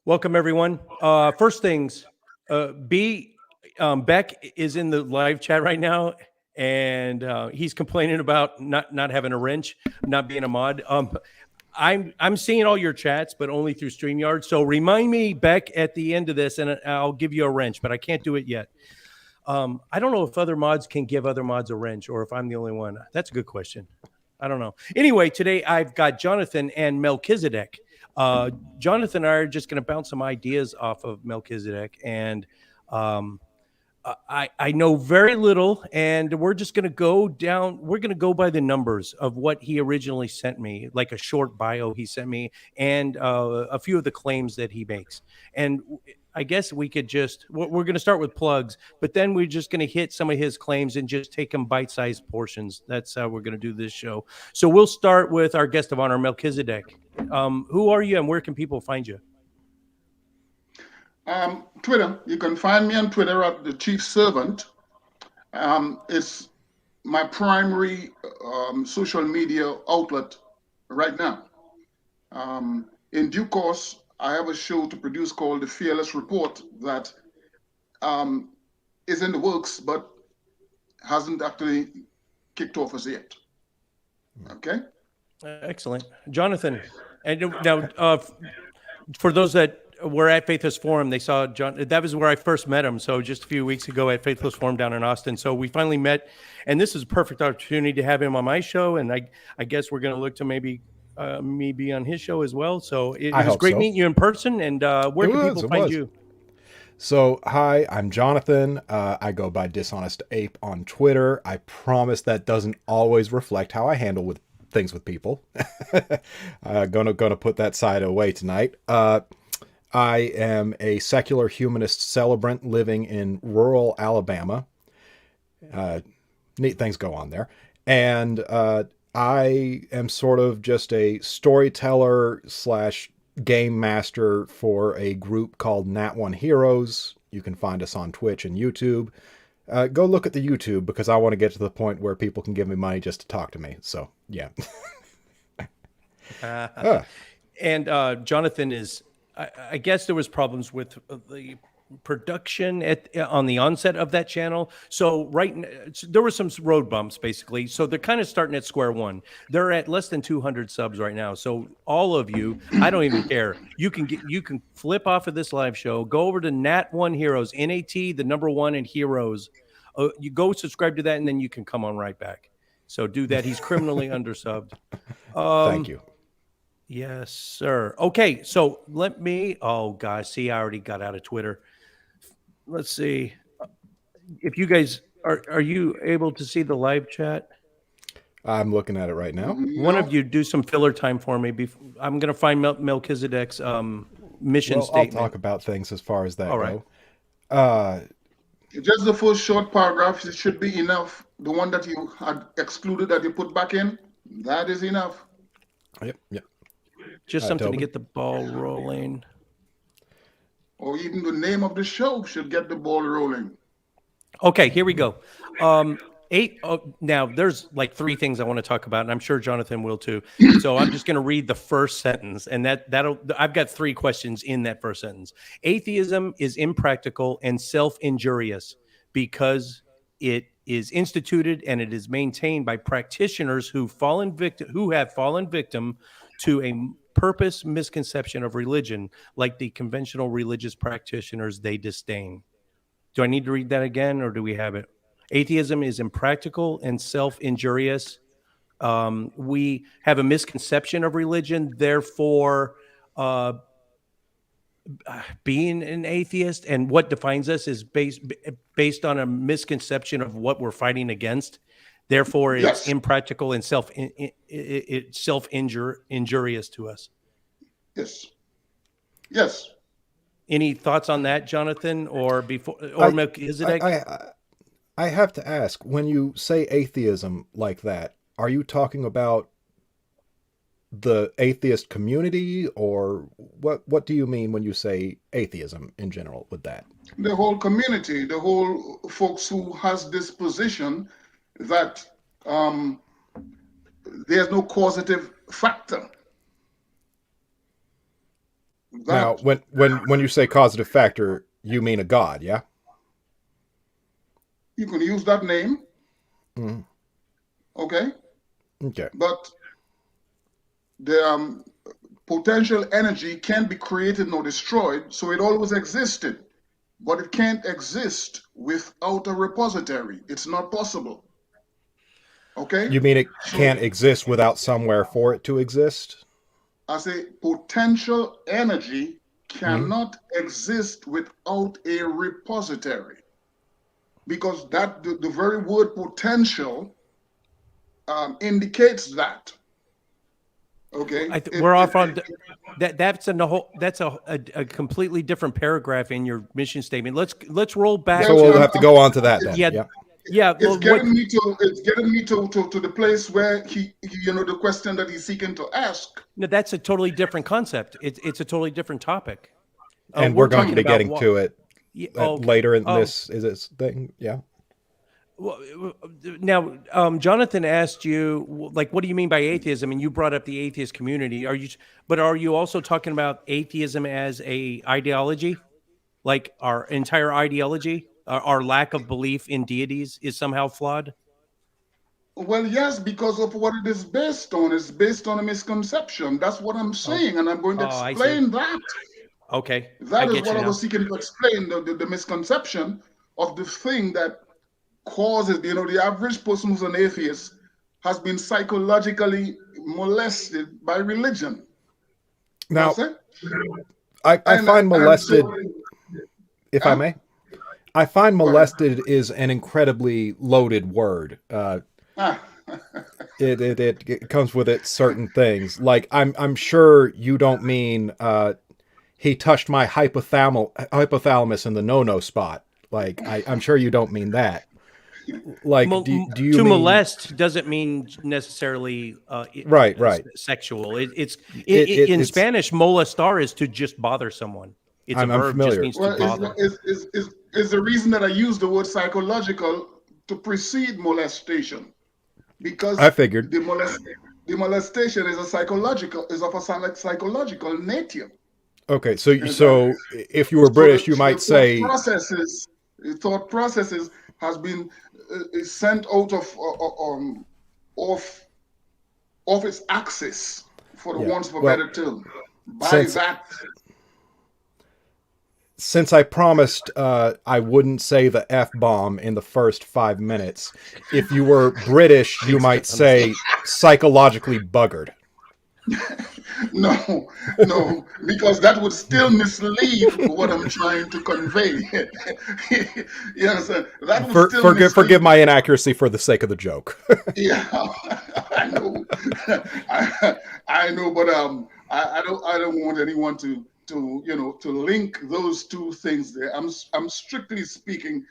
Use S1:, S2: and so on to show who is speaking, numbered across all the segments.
S1: Welcome, everyone. First things, Beck is in the live chat right now, and he's complaining about not having a wrench, not being a mod. I'm seeing all your chats, but only through StreamYard. So remind me, Beck, at the end of this, and I'll give you a wrench, but I can't do it yet. I don't know if other mods can give other mods a wrench, or if I'm the only one. That's a good question. I don't know. Anyway, today I've got Jonathan and Melchizedek. Jonathan and I are just going to bounce some ideas off of Melchizedek, and I know very little, and we're just going to go down. We're going to go by the numbers of what he originally sent me, like a short bio he sent me, and a few of the claims that he makes. And I guess we could just, we're going to start with plugs, but then we're just going to hit some of his claims and just take them bite-sized portions. That's how we're going to do this show. So we'll start with our guest of honor, Melchizedek. Who are you and where can people find you?
S2: Twitter. You can find me on Twitter at the Chief Servant. It's my primary social media outlet right now. In due course, I have a show to produce called The Fearless Report that is in the works, but hasn't actually kicked off as yet. Okay?
S1: Excellent. Jonathan, and now for those that were at Faithless Forum, they saw John. That was where I first met him. So just a few weeks ago at Faithless Forum down in Austin. So we finally met, and this is a perfect opportunity to have him on my show. And I guess we're going to look to maybe me be on his show as well. So it was great meeting you in person. And where can people find you?
S3: So, hi, I'm Jonathan. I go by Dishonest Ape on Twitter. I promise that doesn't always reflect how I handle with things with people. Gonna put that side away tonight. I am a secular humanist celebrant living in rural Alabama. Neat things go on there. And I am sort of just a storyteller / game master for a group called Nat One Heroes. You can find us on Twitch and YouTube. Go look at the YouTube because I want to get to the point where people can give me money just to talk to me. So, yeah.
S1: And Jonathan is, I guess there was problems with the production on the onset of that channel. So there were some road bumps basically. So they're kind of starting at square one. They're at less than 200 subs right now. So all of you, I don't even care. You can flip off of this live show, go over to Nat One Heroes, NAT, the number one in Heroes. You go subscribe to that, and then you can come on right back. So do that. He's criminally undersubbed.
S3: Thank you.
S1: Yes, sir. Okay, so oh gosh, see, I already got out of Twitter. Let's see. If you guys, are you able to see the live chat?
S3: I'm looking at it right now.
S1: One of you do some filler time for me. I'm going to find Melchizedek's mission statement.
S3: I'll talk about things as far as that
S1: go.
S2: Just the first short paragraph, it should be enough. The one that you had excluded that you put back in, that is enough.
S3: Yep.
S1: Just something to get the ball rolling.
S2: Or even the name of the show should get the ball rolling.
S1: Okay, here we go. Now, there's like 3 things I want to talk about, and I'm sure Jonathan will too. So I'm just going to read the first sentence, and I've got 3 questions in that first sentence. Atheism is impractical and self-injurious because it is instituted and it is maintained by practitioners who have fallen victim to a purpose misconception of religion, like the conventional religious practitioners they disdain. Do I need to read that again, or do we have it? Atheism is impractical and self-injurious. We have a misconception of religion, therefore being an atheist and what defines us is based on a misconception of what we're fighting against. Therefore, it's impractical and self-injurious to us.
S2: Yes.
S1: Any thoughts on that, Jonathan, or Melchizedek?
S3: I have to ask, when you say atheism like that, are you talking about the atheist community, or what do you mean when you say atheism in general with that?
S2: The whole community, the whole folks who has this position that there's no causative factor.
S3: Now,
S2: That
S3: when you say causative factor, you mean a god, yeah?
S2: you can use that name,
S3: Mhm.
S2: okay?
S3: Okay.
S2: But the potential energy can be created nor destroyed, so it always existed. But it can't exist without a repository. It's not possible. Okay?
S3: You mean it
S2: So
S3: can't exist without somewhere for it to exist?
S2: I say potential energy
S3: Mhm.
S2: cannot exist without a repository because that the very word potential indicates that. Okay?
S1: We're off on that. That's a completely different paragraph in your mission statement. Let's roll back
S3: So
S2: Well,
S3: we'll
S1: to
S3: have to go on to that then.
S1: yeah,
S3: Yeah.
S1: yeah.
S2: it's
S1: Well, what
S2: getting me to the place where the question that he's seeking to ask.
S1: no, that's a totally different concept. It's a totally different topic.
S3: And
S1: We're
S3: we're going to
S1: talking
S3: be
S1: about
S3: getting
S1: what.
S3: to it
S1: Yeah, okay.
S3: later in this thing. Yeah.
S1: Well, now, Jonathan asked you, like, what do you mean by atheism? And you brought up the atheist community. But are you also talking about atheism as a ideology? Like our entire ideology, our lack of belief in deities is somehow flawed?
S2: Well, yes, because of what it is based on. It's based on a misconception. That's what I'm
S1: Oh,
S2: saying, and I'm going to
S1: oh, I see.
S2: explain that.
S1: Okay, I
S2: That is
S1: get
S2: what
S1: you
S2: I
S1: now.
S2: was seeking to explain, the misconception of the thing that causes, the average person who's an atheist has been psychologically molested by religion.
S3: Now,
S2: That's it.
S3: I
S2: And
S3: find
S2: and so,
S3: molested, if I
S2: huh?
S3: may, I find
S2: Go ahead.
S3: molested is an incredibly loaded word.
S2: Ah,
S3: It comes with it certain things. Like I'm sure you don't mean he touched my hypothalamus in the no spot. Like I'm sure you don't mean that. Like do you
S1: To
S3: mean
S1: molest doesn't mean necessarily
S3: right?
S1: sexual. In
S3: It's
S1: Spanish, molestar is to just bother someone. It's a
S3: I'm
S1: verb, just
S3: familiar.
S1: means to
S2: well,
S1: bother.
S2: is the reason that I use the word psychological to precede molestation,
S3: I
S2: because
S3: figured.
S2: the molestation is of a psychological nature.
S3: Okay, so
S2: Is that
S3: if you were
S2: so
S3: British, you
S2: the
S3: might say
S2: thought processes has been is sent out of of its axis, for the
S3: yeah.
S2: want of a
S3: Well,
S2: better term, by
S3: since
S2: that.
S3: since I promised I wouldn't say the F bomb in the first 5 minutes, if you were British, you might say psychologically buggered.
S2: No, no, because that would still mislead what I'm trying to convey. You understand? That would still
S3: Forgive
S2: mislead.
S3: my inaccuracy for the sake of the joke.
S2: Yeah, I know, I know, but I don't want anyone to link those two things there. I'm strictly speaking,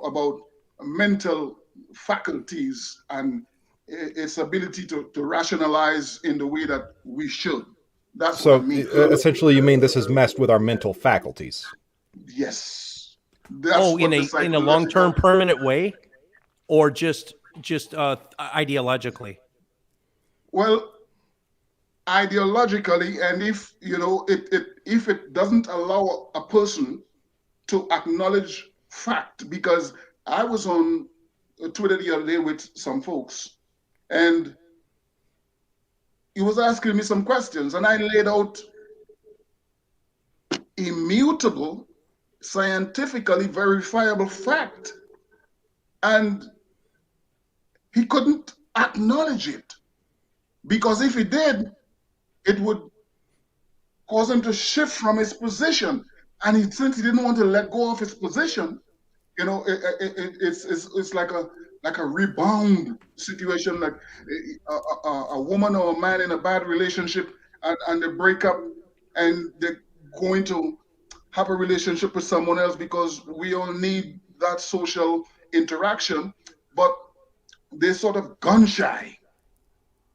S2: about mental faculties and its ability to rationalize in the way that we should. That's what I
S3: So
S2: mean.
S3: essentially, you mean this has messed with our mental faculties?
S2: Yes, that's
S1: Oh, in
S2: what the
S1: a long term
S2: psychological.
S1: permanent way, or just ideologically.
S2: Well, ideologically, and if if it doesn't allow a person to acknowledge fact, because I was on Twitter the other day with some folks, and he was asking me some questions, and I laid out immutable, scientifically verifiable fact, and he couldn't acknowledge it, because if he did, it would cause him to shift from his position. And since he didn't want to let go of his position, it's like a rebound situation, like a woman or a man in a bad relationship, and they break up, and they're going to have a relationship with someone else because we all need that social interaction, but they sort of gun shy.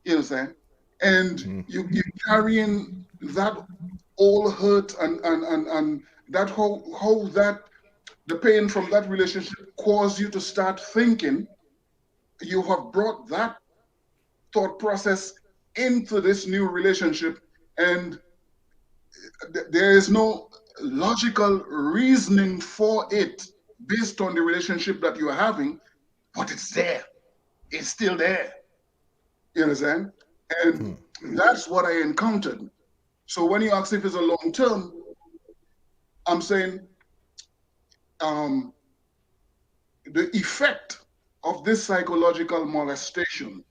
S2: You know what I'm saying? And
S3: Mm.
S2: you carrying that all hurt and that how that the pain from that relationship caused you to start thinking. You have brought that thought process into this new relationship, and there is no logical reasoning for it based on the relationship that you're having, but it's there. It's still there. You understand? And that's what I encountered. So when you ask if it's a long term, I'm saying the effect of this psychological molestation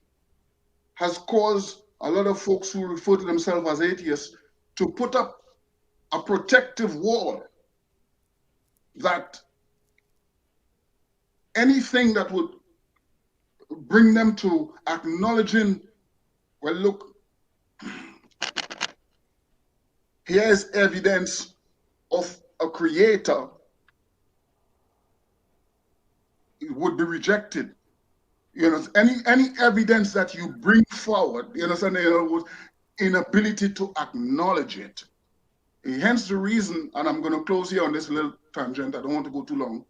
S2: has caused a lot of folks who refer to themselves as atheists to put up a protective wall that anything that would bring them to acknowledging, well, look, here's evidence of a creator, would be rejected. You know, any evidence that you bring forward, you understand, inability to acknowledge it. Hence the reason, and I'm going to close here on this little tangent, I don't want to go too long.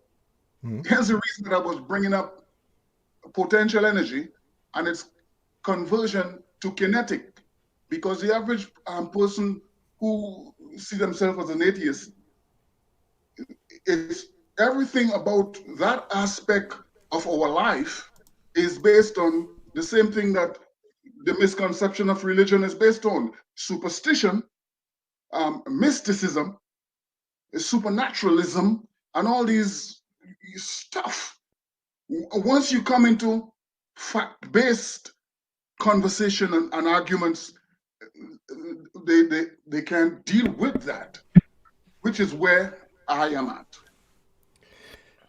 S2: Hence the reason that I was bringing up potential energy and its conversion to kinetic, because the average person who see themselves as an atheist, is everything about that aspect of our life is based on the same thing that the misconception of religion is based on: superstition, mysticism, supernaturalism, and all these stuff. Once you come into fact-based conversation and arguments, they can't deal with that, which is where I am at.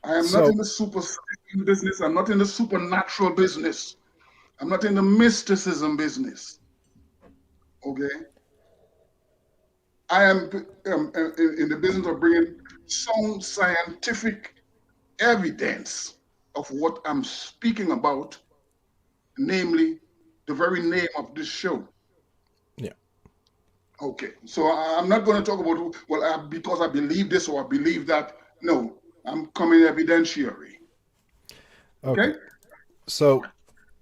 S2: I am not in the superstition business. I'm not in the supernatural business. I'm not in the mysticism business. Okay? I am in the business of bringing sound scientific evidence of what I'm speaking about, namely the very name of this show.
S3: Yeah.
S2: Okay, so I'm not going to talk about, well, because I believe this or I believe that. No, I'm coming evidentiary. Okay?
S3: So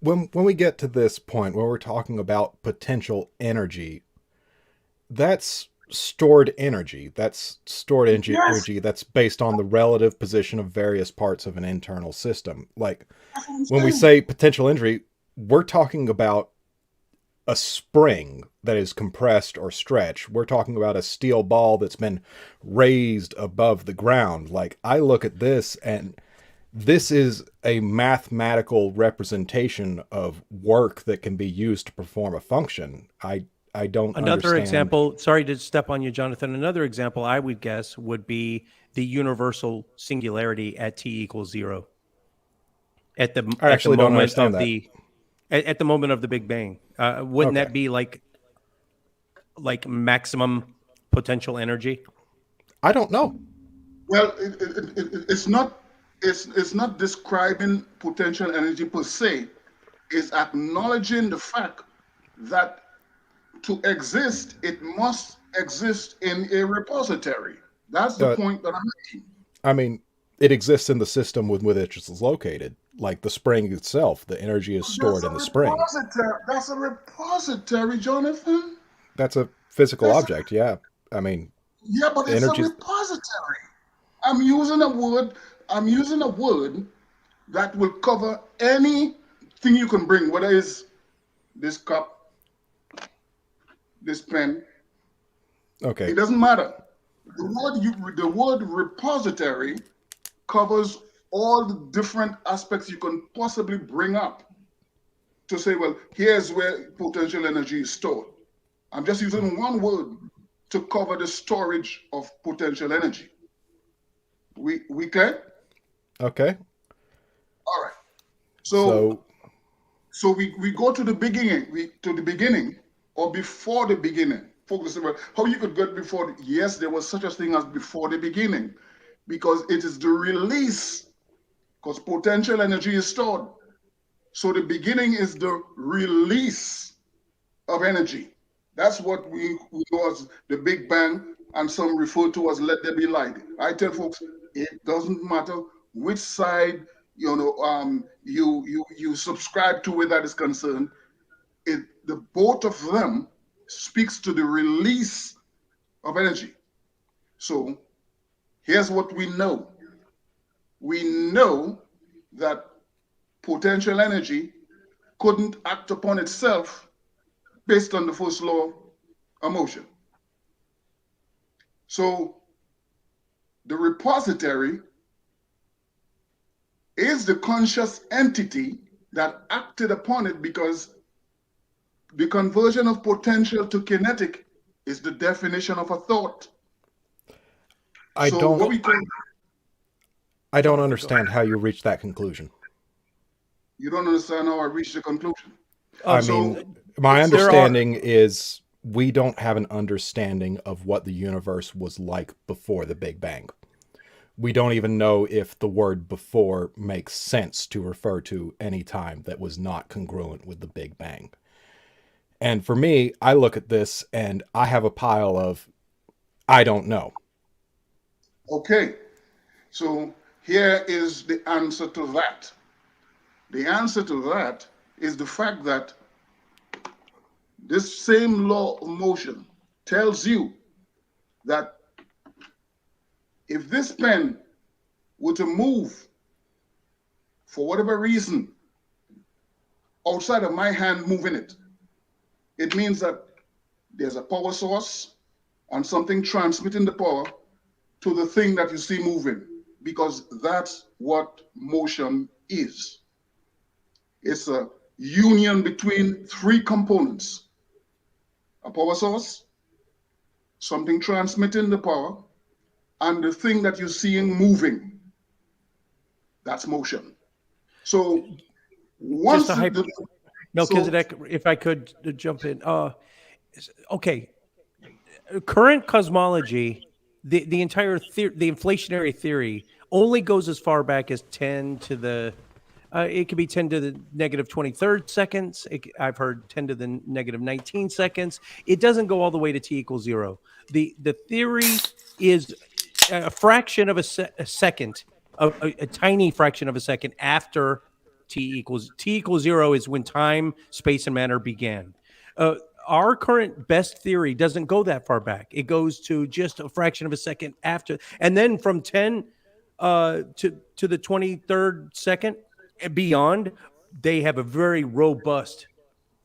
S3: when we get to this point where we're talking about potential energy, that's stored energy. That's stored energy that's based on the relative position of various parts of an internal system. Like when we say potential energy, we're talking about a spring that is compressed or stretched. We're talking about a steel ball that's been raised above the ground. Like I look at this, and this is a mathematical representation of work that can be used to perform a function. I don't
S1: Another
S3: understand.
S1: example, sorry to step on you, Jonathan. Another example I would guess would be the universal singularity at t equals 0. At the moment of the at the moment of the Big Bang, wouldn't that be like maximum potential energy?
S3: I don't know.
S2: Well, it's not. It's not describing potential energy per se. It's acknowledging the fact that to exist, it must exist in a repository. That's the point that I'm making.
S3: I mean, it exists in the system with which it's located. Like the spring itself, the energy is stored in the spring.
S2: That's a repository, Jonathan.
S3: That's a physical object, yeah. I mean,
S2: yeah, but it's a repository. I'm using a word that will cover anything you can bring, whether it's this cup, this pen.
S3: Okay.
S2: It doesn't matter. The word repository covers all the different aspects you can possibly bring up to say, well, here's where potential energy is stored. I'm just using one word to cover the storage of potential energy. We clear?
S3: Okay.
S2: All right. So we go to the beginning, or before the beginning. Focus on how you could get before. Yes, there was such a thing as before the beginning, because it is the release, because potential energy is stored. So the beginning is the release of energy. That's what we know as the Big Bang, and some refer to as let there be light. I tell folks, it doesn't matter which side you subscribe to where that is concerned. The both of them speaks to the release of energy. So here's what we know. We know that potential energy couldn't act upon itself based on the first law of motion. So the repository is the conscious entity that acted upon it, because the conversion of potential to kinetic is the definition of a thought.
S3: I
S2: So what we call,
S3: don't
S2: Jonathan, go
S3: understand how you reach that conclusion.
S2: you don't understand how I reached the conclusion.
S3: I
S2: So
S3: mean, my
S1: there are
S3: understanding is we don't have an understanding of what the universe was like before the Big Bang. We don't even know if the word before makes sense to refer to any time that was not congruent with the Big Bang. And for me, I look at this and I have a pile of, I don't know.
S2: okay, so here is the answer to that. The answer to that is the fact that this same law of motion tells you that if this pen were to move for whatever reason outside of my hand moving it, it means that there's a power source and something transmitting the power to the thing that you see moving, because that's what motion is. It's a union between three components: a power source, something transmitting the power, and the thing that you're seeing moving. That's motion. So once
S1: just a Melchizedek, if I could jump in. Okay, current cosmology, the entire the inflationary theory only goes as far back as 10 to the it could be 10 to the negative 23rd seconds. I've heard 10 to the negative 19 seconds. It doesn't go all the way to t equals 0. The theory is a fraction of a second, a tiny fraction of a second after t equals 0 is when time, space, and matter began. Our current best theory doesn't go that far back. It goes to just a fraction of a second after, and then from 10 to the 23rd second and beyond, they have a very robust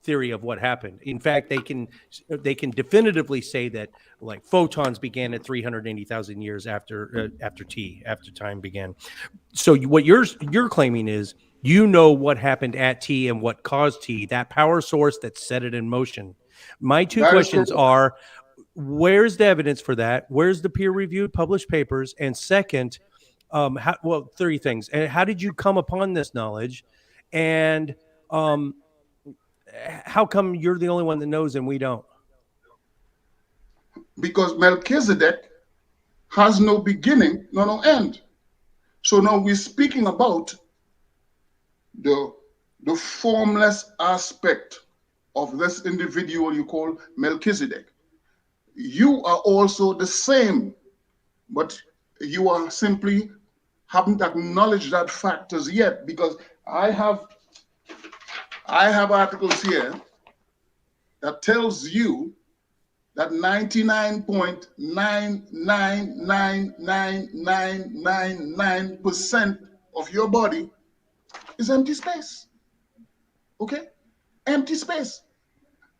S1: theory of what happened. In fact, they can definitively say that like photons began at 380,000 years after time began. So what you're claiming is you know what happened at t and what caused t, that power source that set it in motion. My two questions are: where's the evidence for that? Where's the peer-reviewed published papers? And second, three things. And how did you come upon this knowledge? And how come you're the only one that knows and we don't?
S2: Because Melchizedek has no beginning, no end. So now we're speaking about the formless aspect of this individual you call Melchizedek. You are also the same, but you are simply haven't acknowledged that fact as yet, because I have articles here that tells you that 99.9999999% of your body is empty space. Okay? Empty space.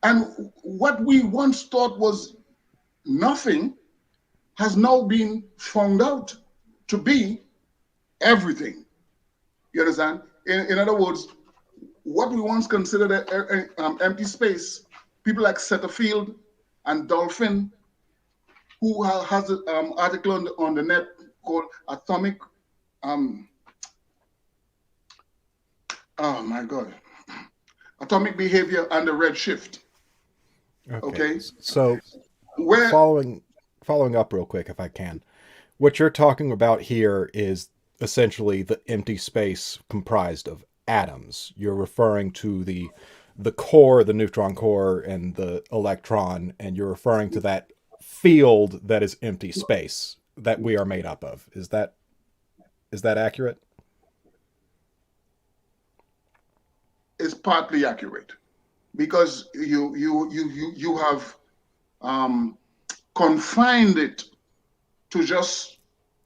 S2: And what we once thought was nothing has now been found out to be everything. You understand? In other words, what we once considered empty space, people like Setterfield and Dolphin, who has an article on the net called Atomic, Atomic Behavior and the Redshift. Okay.
S3: So following up real quick, if I can, what you're talking about here is essentially the empty space comprised of atoms. You're referring to the core, the neutron core, and the electron, and you're referring to that field that is empty space that we are made up of. Is that accurate?
S2: It's partly accurate, because you have confined it to just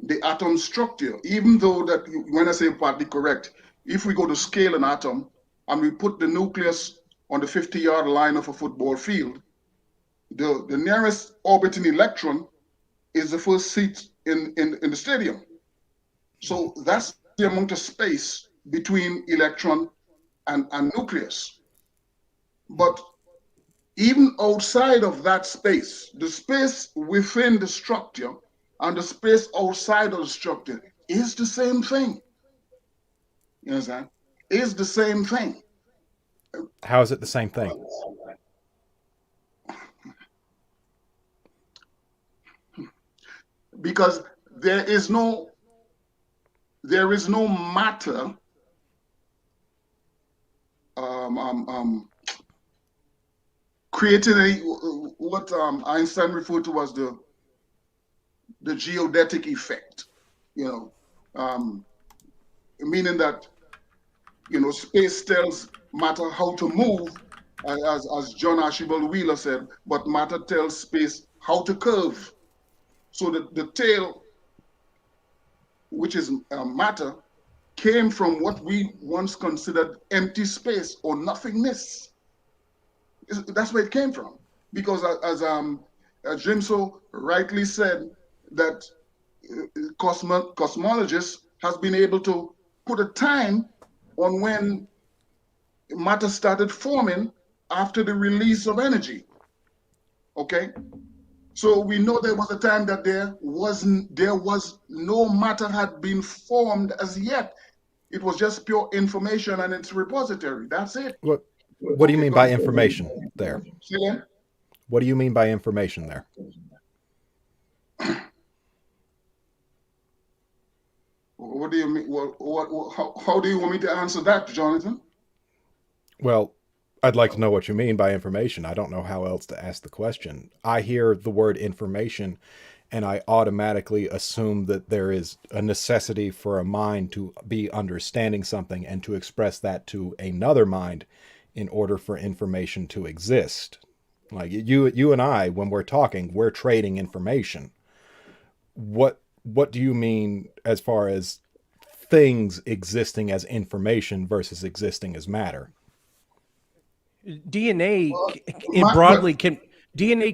S2: the atom structure, even though that, when I say partly correct, if we go to scale an atom and we put the nucleus on the 50-yard line of a football field, the nearest orbiting electron is the first seat in the stadium. So that's the amount of space between electron and nucleus. But even outside of that space, the space within the structure and the space outside of the structure is the same thing. You understand? Is the same thing.
S3: How is it the same thing?
S2: Because there is no matter creating what Einstein referred to as the geodetic effect, meaning that space tells matter how to move, as John Archibald Wheeler said, but matter tells space how to curve. So the tail, which is matter, came from what we once considered empty space or nothingness. That's where it came from. Because as Jim so rightly said, that cosmologists has been able to put a time on when matter started forming after the release of energy. Okay? So we know there was a time that there was no matter had been formed as yet. It was just pure information and its repository. That's it.
S3: What do you mean by information there?
S2: See that?
S3: What do you mean by information there?
S2: What do you mean? How do you want me to answer that, Jonathan?
S3: Well, I'd like to know what you mean by information. I don't know how else to ask the question. I hear the word information and I automatically assume that there is a necessity for a mind to be understanding something and to express that to another mind in order for information to exist. Like you and I, when we're talking, we're trading information. What do you mean as far as things existing as information versus existing as matter?
S1: DNA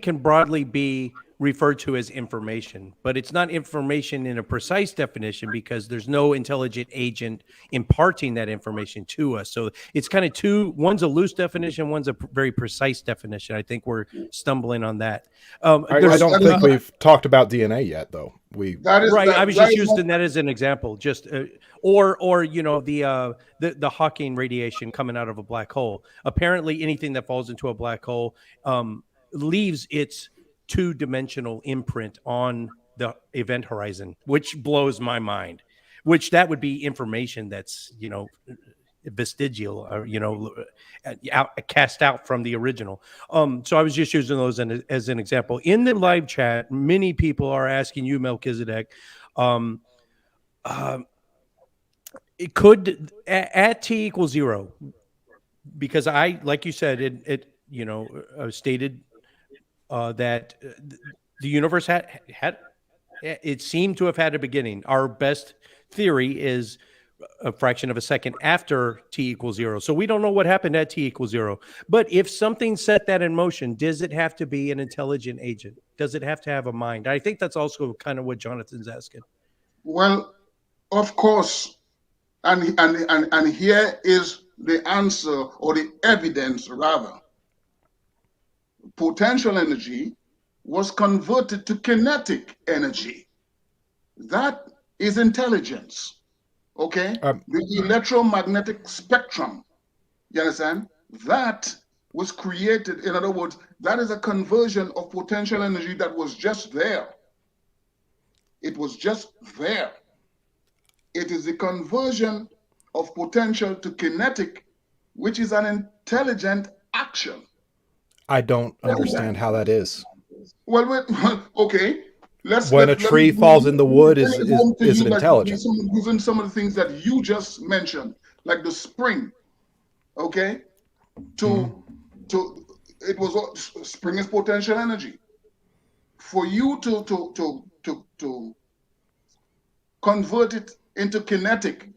S1: can broadly be referred to as information, but it's not information in a precise definition because there's no intelligent agent imparting that information to us. So it's kind of one's a loose definition, one's a very precise definition. I think we're stumbling on that.
S3: I don't think we've talked about DNA yet, though.
S1: I was just using that as an example. Just or the Hawking radiation coming out of a black hole. Apparently, anything that falls into a black hole leaves its two-dimensional imprint on the event horizon, which blows my mind. Which that would be information that's vestigial, or cast out from the original. So I was just using those as an example. In the live chat, many people are asking you, Melchizedek, it could at t equals 0, because I, like you said, it stated that the universe had it seemed to have had a beginning. Our best theory is a fraction of a second after t equals 0. So we don't know what happened at t equals 0. But if something set that in motion, does it have to be an intelligent agent? Does it have to have a mind? I think that's also kind of what Jonathan's asking.
S2: Well, of course. And here is the answer, or the evidence rather. Potential energy was converted to kinetic energy. That is intelligence. Okay? The electromagnetic spectrum, you understand? That was created. In other words, that is a conversion of potential energy that was just there. It was just there. It is the conversion of potential to kinetic, which is an intelligent action.
S3: I don't understand how that is.
S2: Well, okay.
S3: When a tree falls in the wood, is it intelligent?
S2: Using some of the things that you just mentioned, like the spring, okay? It was spring is potential energy. for you to convert it into kinetic,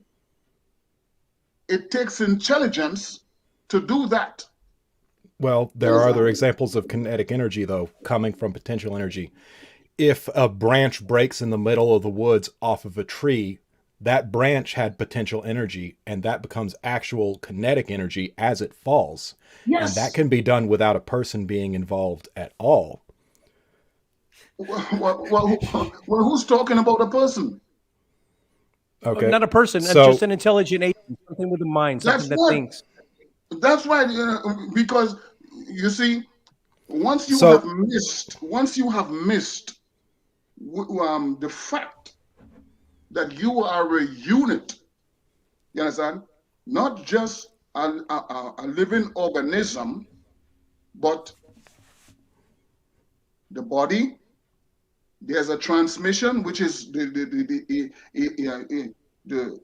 S2: it takes intelligence to do that.
S3: Well, there are other examples of kinetic energy, though, coming from potential energy. If a branch breaks in the middle of the woods off of a tree, that branch had potential energy, and that becomes actual kinetic energy as it falls.
S2: Yes.
S3: And that can be done without a person being involved at all.
S2: Well, who's talking about a person?
S3: Okay.
S1: Not a person,
S3: So,
S1: just an intelligent agent, something with a mind, something that thinks.
S2: That's right, because you see, once you have missed the fact that you are a unit, you understand? Not just a living organism, but the body. There's a transmission, which is the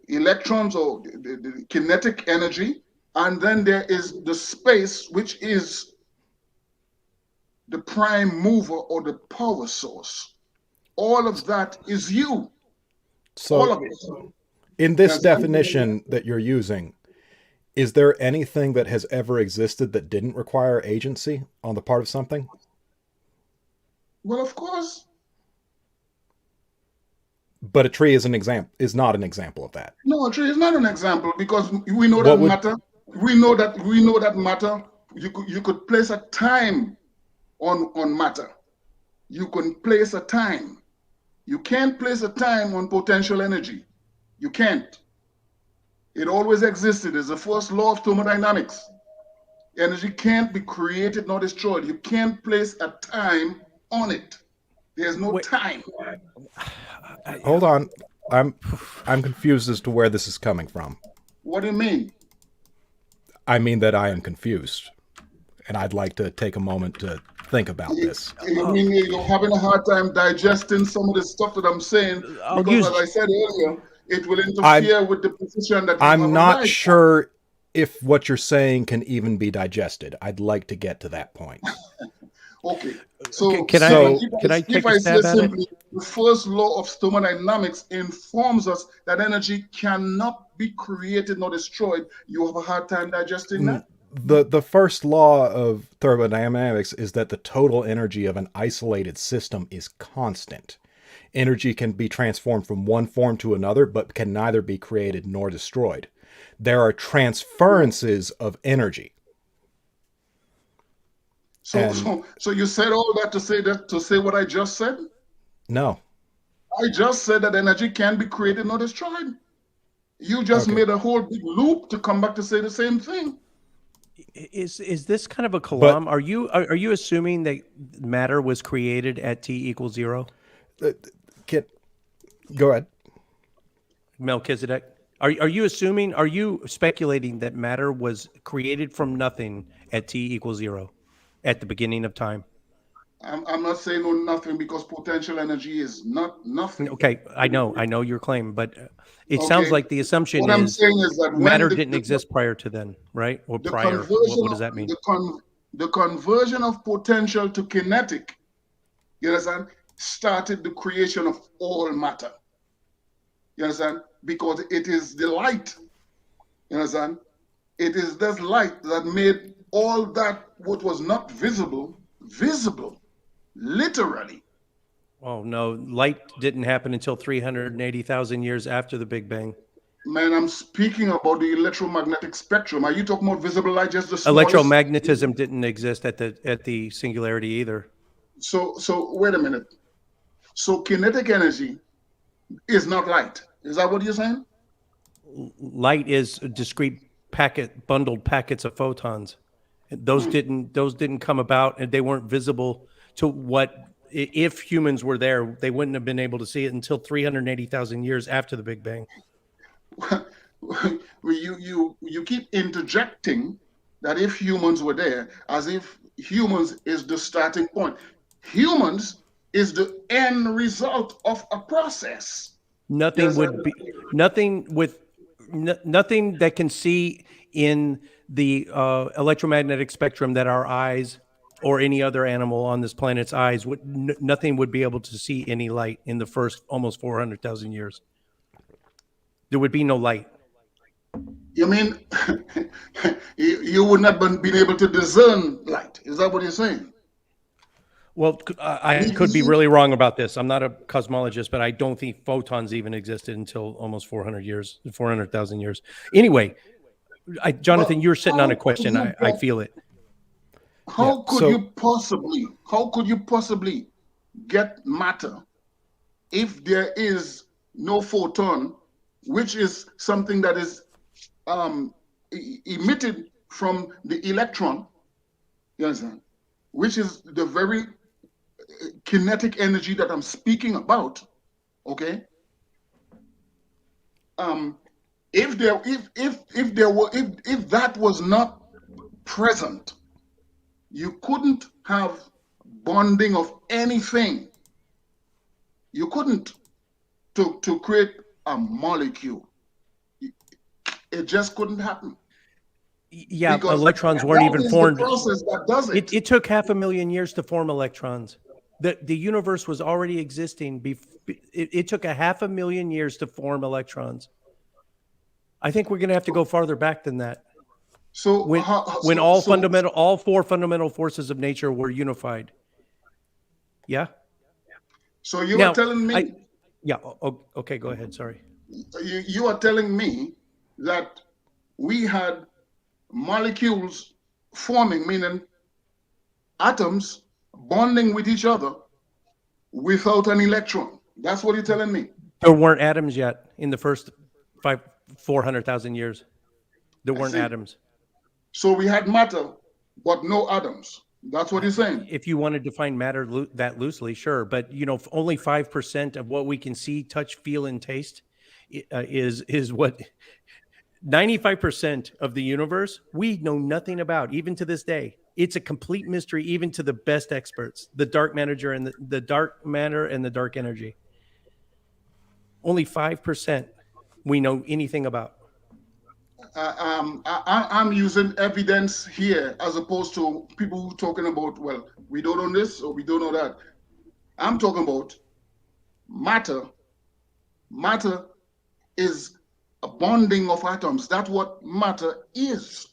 S2: electrons or the kinetic energy, and then there is the space, which is the prime mover or the power source. All of that is you.
S3: So,
S2: all of it.
S3: In this definition that you're using, is there anything that has ever existed that didn't require agency on the part of something?
S2: Well, of course.
S3: But a tree is not an example of that.
S2: No, a tree is not an example, because we know that matter. We know that matter. You could place a time on matter. You can place a time. You can't place a time on potential energy. You can't. It always existed. It's the first law of thermodynamics. Energy can't be created nor destroyed. You can't place a time on it. There's no time.
S3: Hold on. I'm confused as to where this is coming from.
S2: What do you mean?
S3: I mean that I am confused, and I'd like to take a moment to think about this.
S2: You mean you're having a hard time digesting some of the stuff that I'm saying? Because, as I said earlier, it will interfere with the position that you have.
S3: I'm not sure if what you're saying can even be digested. I'd like to get to that point.
S2: Okay. So
S1: can I take a stab at it?
S2: The first law of thermodynamics informs us that energy cannot be created nor destroyed. You have a hard time digesting that?
S3: The first law of thermodynamics is that the total energy of an isolated system is constant. Energy can be transformed from one form to another, but can neither be created nor destroyed. There are transferences of energy.
S2: So you said all that to say what I just said?
S3: No.
S2: I just said that energy can be created nor destroyed. You just made a whole big loop to come back to say the same thing.
S1: Is this kind of a kalam? Are you assuming that matter was created at t=0?
S3: Go ahead.
S1: Melchizedek. Are you speculating that matter was created from nothing at t=0 at the beginning of time?
S2: I'm not saying no nothing, because potential energy is not nothing.
S1: Okay, I know your claim, but it sounds like the assumption
S2: what I'm saying is that
S1: matter didn't exist prior to then, right? Or prior. What does that mean?
S2: The conversion of potential to kinetic, you understand, started the creation of all matter. You understand? Because it is the light. You understand? It is this light that made all that what was not visible, visible. Literally.
S1: Oh no, light didn't happen until 380,000 years after the Big Bang.
S2: Man, I'm speaking about the electromagnetic spectrum. Are you talking about visible light? Just the smallest?
S1: Electromagnetism didn't exist at the singularity either.
S2: So wait a minute. So kinetic energy is not light. Is that what you're saying?
S1: Light is discrete bundled packets of photons. Those didn't come about, and they weren't visible to what, if humans were there, they wouldn't have been able to see it until 380,000 years after the Big Bang.
S2: You keep interjecting that if humans were there, as if humans is the starting point. Humans is the end result of a process.
S1: Nothing that can see in the electromagnetic spectrum that our eyes or any other animal on this planet's eyes, nothing would be able to see any light in the first almost 400,000 years. There would be no light.
S2: You mean you would not have been able to discern light? Is that what you're saying?
S1: Well, I could be really wrong about this. I'm not a cosmologist, but I don't think photons even existed until almost 400,000 years. Anyway, Jonathan, you're sitting on a question. I feel it.
S2: How could you possibly get matter if there is no photon, which is something that is emitted from the electron, you understand, which is the very kinetic energy that I'm speaking about, okay? If that was not present, you couldn't have bonding of anything. You couldn't to create a molecule. It just couldn't happen.
S1: Yeah, because electrons weren't even formed.
S2: The process that does it.
S1: It took 500,000 years to form electrons. The universe was already existing. It took 500,000 years to form electrons. I think we're going to have to go farther back than that.
S2: So
S1: when all four fundamental forces of nature were unified. Yeah.
S2: So you are telling me?
S1: Okay, go ahead. Sorry.
S2: You are telling me that we had molecules forming, meaning atoms bonding with each other without an electron. That's what you're telling me.
S1: There weren't atoms yet in the first 400,000 years. There weren't atoms.
S2: So we had matter, but no atoms. That's what you're saying.
S1: If you want to define matter that loosely, sure. But only 5% of what we can see, touch, feel, and taste is what 95% of the universe we know nothing about, even to this day. It's a complete mystery, even to the best experts. The dark matter and the dark matter and the dark energy. Only 5% we know anything about.
S2: I'm using evidence here as opposed to people who talking about, well, we don't know this or we don't know that. I'm talking about matter. Matter is a bonding of atoms. That's what matter is.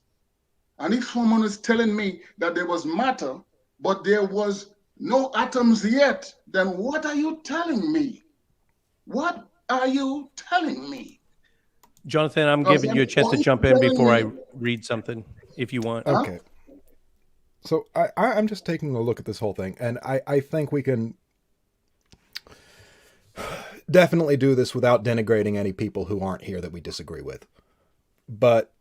S2: And if someone is telling me that there was matter, but there was no atoms yet, then what are you telling me? What are you telling me?
S1: Jonathan, I'm giving you a chance to jump in before I read something, if you want.
S3: Okay. So I'm just taking a look at this whole thing, and I think we can definitely do this without denigrating any people who aren't here that we disagree with. But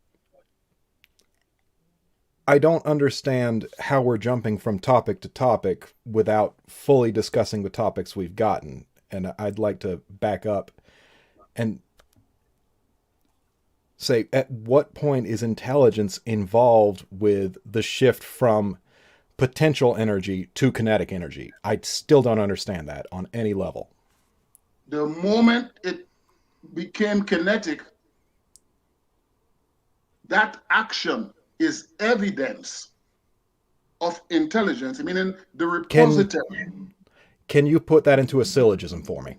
S3: I don't understand how we're jumping from topic to topic without fully discussing the topics we've gotten. And I'd like to back up and say, at what point is intelligence involved with the shift from potential energy to kinetic energy? I still don't understand that on any level.
S2: The moment it became kinetic, that action is evidence of intelligence, meaning the repository.
S3: Can you put that into a syllogism for me?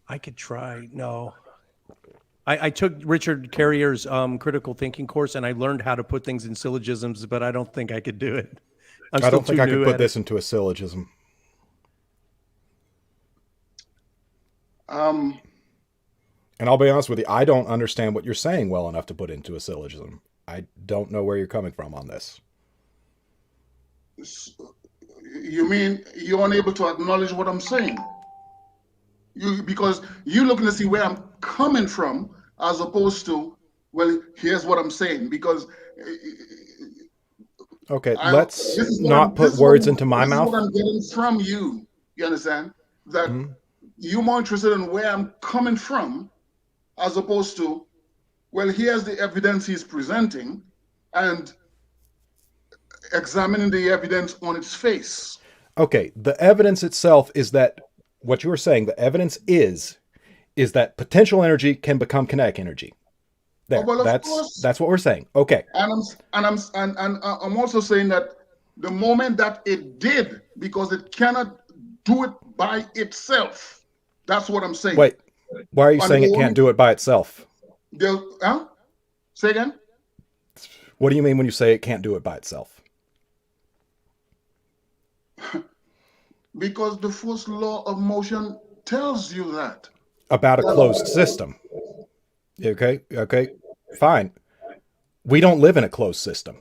S1: I could try. No. I took Richard Carrier's critical thinking course, and I learned how to put things in syllogisms, but I don't think I could do it.
S3: I don't think I could put this into a syllogism. And I'll be honest with you, I don't understand what you're saying well enough to put into a syllogism. I don't know where you're coming from on this.
S2: You mean you're unable to acknowledge what I'm saying? Because you're looking to see where I'm coming from as opposed to, well, here's what I'm saying. Because
S3: okay, let's not put words into my mouth.
S2: This is what I'm getting from you. You understand? That you're more interested in where I'm coming from as opposed to, well, here's the evidence he's presenting and examining the evidence on its face.
S3: Okay, the evidence itself is that what you were saying, the evidence is that potential energy can become kinetic energy. There.
S2: well, of
S3: That's
S2: course.
S3: what we're saying. Okay.
S2: I'm also saying that the moment that it did, because it cannot do it by itself. That's what I'm saying.
S3: Wait. Why are you
S2: And
S3: saying it can't do it by itself?
S2: Say again?
S3: What do you mean when you say it can't do it by itself?
S2: Because the first law of motion tells you that.
S3: About a closed system. Okay. Okay. Fine. We don't live in a closed system.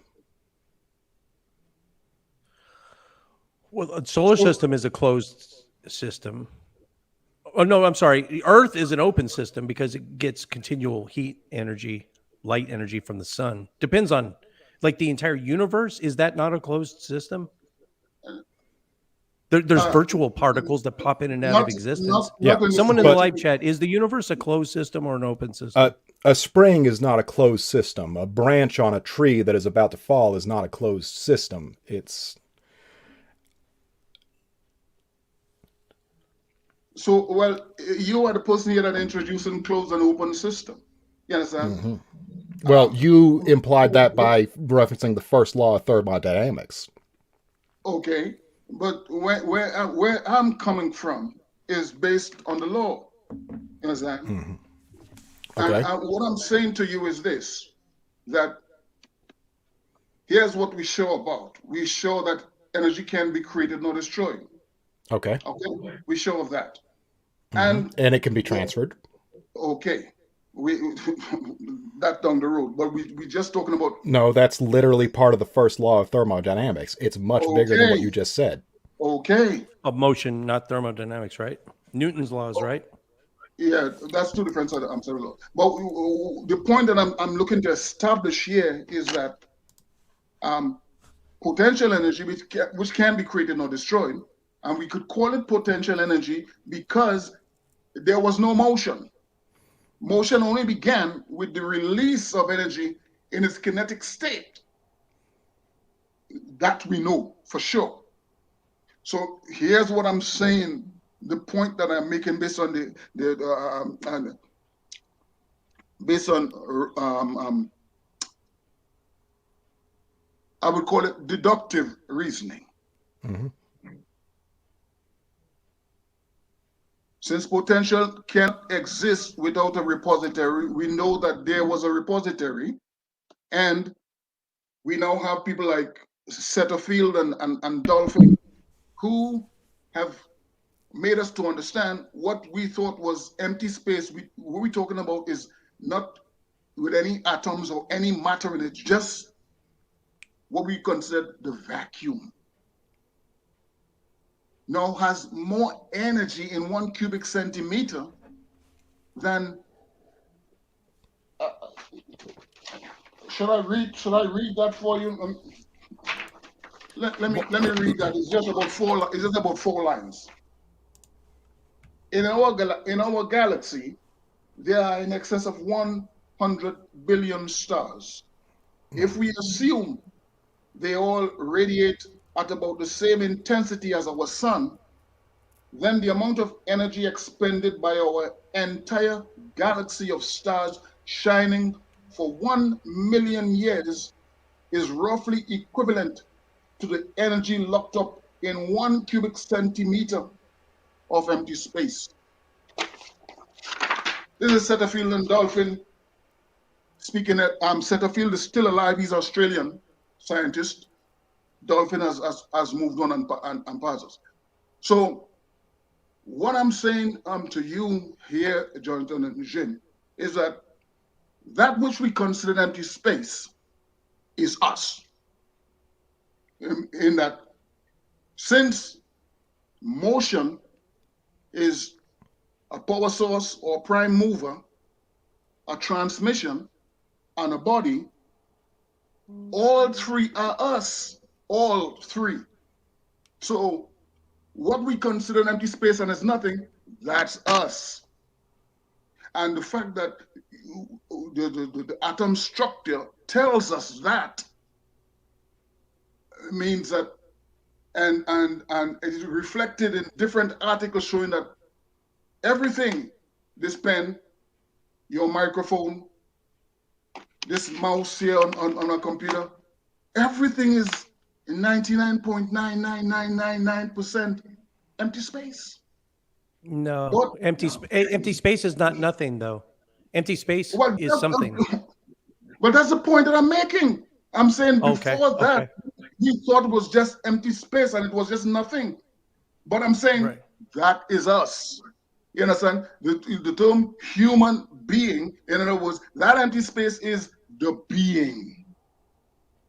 S1: Well, a solar system is a closed system. Oh, no, I'm sorry. The Earth is an open system because it gets continual heat energy, light energy from the sun. Depends on, like, the entire universe. Is that not a closed system? There's virtual particles that pop in and out of existence. Someone in the live chat, is the universe a closed system or an open system?
S3: A spring is not a closed system. A branch on a tree that is about to fall is not a closed system. It's...
S2: So, well, you are the person here that introducing closed and open system. You understand?
S3: Mm-hmm. Well, you implied that by referencing the first law of thermodynamics.
S2: Okay, but where I'm coming from is based on the law. You understand?
S3: Mm-hmm. Okay.
S2: And what I'm saying to you is this, that here's what we show about. We show that energy can be created, not destroyed.
S3: Okay.
S2: Okay, we show of that.
S3: Mm-hmm. And it can be transferred.
S2: Okay. We that down the road, but we just talking about.
S3: No, that's literally part of the first law of thermodynamics. It's much bigger than what you just said.
S2: Okay.
S1: Of motion, not thermodynamics, right? Newton's laws, right?
S2: Yeah, that's two different sides. I'm sorry, but the point that I'm looking to establish here is that potential energy, which can be created or destroyed, and we could call it potential energy because there was no motion. Motion only began with the release of energy in its kinetic state. That we know for sure. So here's what I'm saying. The point that I'm making based on I would call it deductive reasoning.
S3: Mm-hmm.
S2: Since potential can't exist without a repository, we know that there was a repository, and we now have people like Setterfield and Dolphin who have made us to understand what we thought was empty space. What we're talking about is not with any atoms or any matter in it, just what we consider the vacuum. Now has more energy in 1 cubic centimeter than should I read that for you? Let me read that. It's just about 4 lines. In our galaxy, there are in excess of 100 billion stars. If we assume they all radiate at about the same intensity as our sun, then the amount of energy expended by our entire galaxy of stars shining for 1 million years is roughly equivalent to the energy locked up in 1 cubic centimeter of empty space. This is Setterfield and Dolphin speaking. Setterfield is still alive. He's an Australian scientist. Dolphin has moved on and passed us. So what I'm saying to you here, Jonathan and Jim, is that which we consider empty space is us. In that, since motion is a power source or prime mover, a transmission, and a body, all three are us. All three. So what we consider an empty space and is nothing, that's us. And the fact that the atom structure tells us that means that, and it is reflected in different articles showing that everything, this pen, your microphone, this mouse here on a computer, everything is 99.99999% empty space.
S1: No,
S2: But
S1: empty space is not nothing though. Empty space
S2: well,
S1: is something.
S2: well, that's the point that I'm making. I'm saying
S1: Okay,
S2: before that,
S1: okay.
S2: he thought it was just empty space and it was just nothing. But I'm saying
S1: Right.
S2: that is us. You understand? The term human being, in other words, that empty space is the being.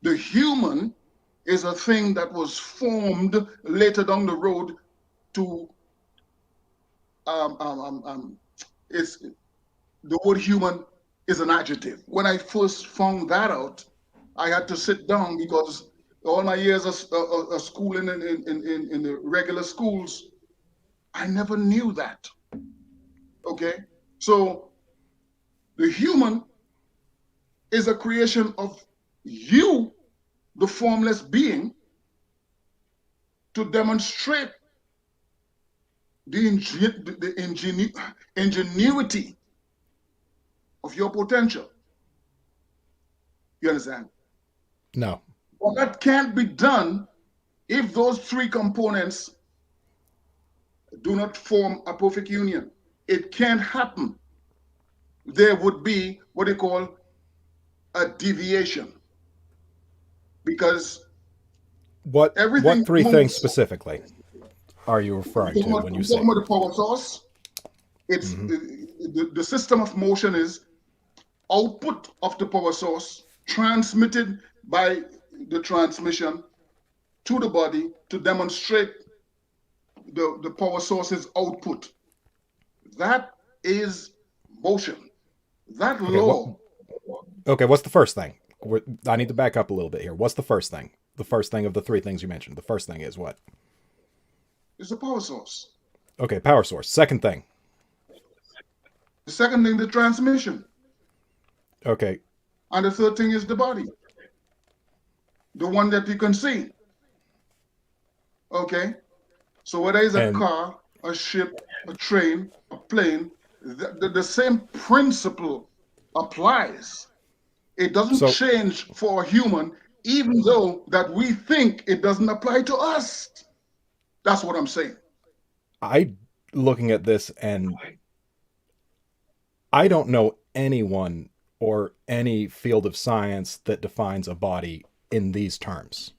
S2: The human is a thing that was formed later down the road to it's the word human is an adjective. When I first found that out, I had to sit down because all my years of schooling in the regular schools, I never knew that. Okay, so the human is a creation of you, the formless being, to demonstrate the ingenuity of your potential. You understand?
S3: No.
S2: But that can't be done if those three components do not form a perfect union. It can't happen. There would be what they call a deviation, because
S3: What
S2: everything
S3: three things
S2: moves.
S3: specifically are you referring to when you say?
S2: Talking about the power source, it's the system of motion is output of the power source transmitted by the transmission to the body to demonstrate the power source's output. That is motion. That law.
S3: Okay, what's the first thing? I need to back up a little bit here. What's the first thing? The first thing of the three things you mentioned. The first thing is what?
S2: Is the power source.
S3: Okay, power source. Second thing.
S2: The second thing, the transmission.
S3: Okay.
S2: And the third thing is the body. The one that you can see. Okay? So whether it's a car, a ship, a train, a plane, the same principle applies. It doesn't change for a human, even though that we think it doesn't apply to us. That's what I'm saying.
S3: Looking at this, and I don't know anyone or any field of science that defines a body in these terms.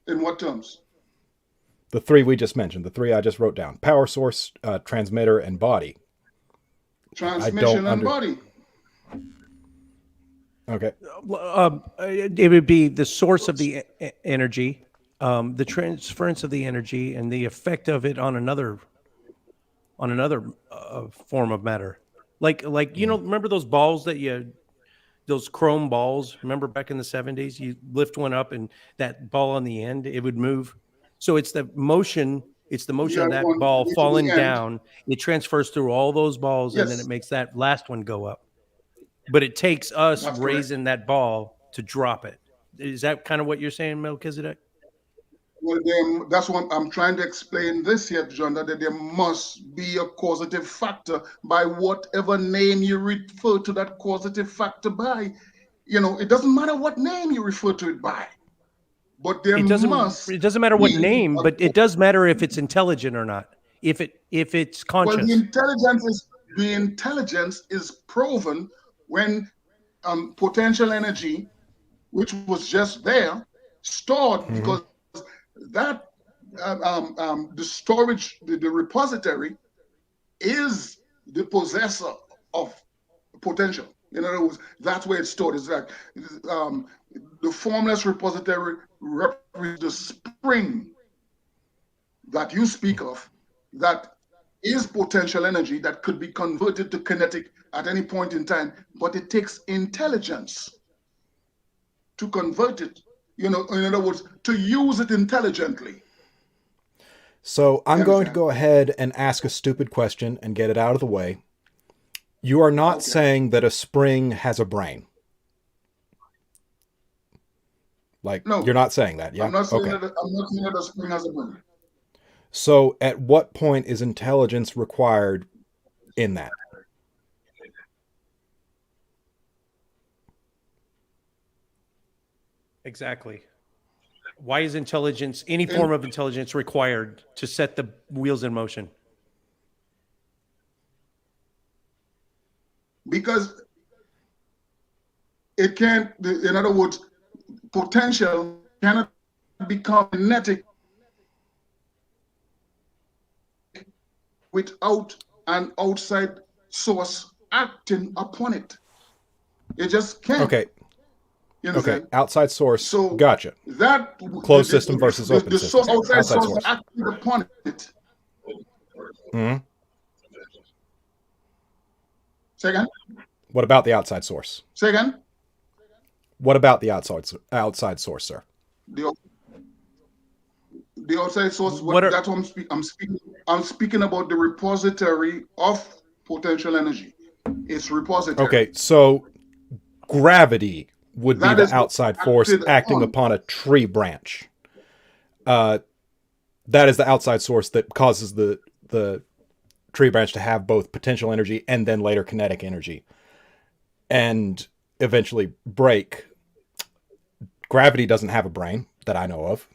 S2: In what terms?
S3: The three we just mentioned, the three I just wrote down: power source, transmitter, and body.
S2: Transmission and body.
S3: Okay.
S1: It would be the source of the energy, the transference of the energy, and the effect of it on another form of matter. Like remember those balls those chrome balls? Remember back in the 70s, you lift one up and that ball on the end, it would move. So it's the motion. It's the motion of that ball falling down. It transfers through all those balls, and then it makes that last one go up. But it takes us raising that ball to drop it. Is that kind of what you're saying, Melchizedek?
S2: Well, that's what I'm trying to explain this here, John, that there must be a causative factor by whatever name you refer to that causative factor by. It doesn't matter what name you refer to it by. But it
S1: doesn't matter what name, but it does matter if it's intelligent or not. If it's conscious.
S2: Well, the intelligence is proven when potential energy, which was just there, stored, because that the storage, the repository, is the possessor of potential. In other words, that's where it's stored. It's like the formless repository represents the spring that you speak of, that is potential energy that could be converted to kinetic at any point in time, but it takes intelligence to convert it, in other words, to use it intelligently.
S3: So I'm going to go ahead and ask a stupid question and get it out of the way. You are not saying that a spring has a brain. No, you're not saying that, yeah?
S2: I'm not saying that a spring has a brain.
S3: So at what point is intelligence required in that?
S1: Exactly. Why is intelligence, any form of intelligence, required to set the wheels in motion?
S2: Because it can't, in other words, potential cannot become kinetic without an outside source acting upon it. It just can't.
S3: Okay.
S2: You
S3: Okay.
S2: understand?
S3: Outside source.
S2: So
S3: Gotcha.
S2: that
S3: Closed system versus open
S2: the
S3: system.
S2: outside
S3: Outside
S2: source
S3: source.
S2: acting upon it.
S3: Mm-hmm.
S2: Say again?
S3: What about the outside source?
S2: Say again?
S3: What about the outside source, sir?
S2: The outside source. That's what I'm speaking. I'm speaking about the repository of potential energy. It's repository.
S3: Okay, so gravity would be the outside force acting upon a tree branch. That is the outside source that causes the tree branch to have both potential energy and then later kinetic energy, and eventually break. Gravity doesn't have a brain that I know of.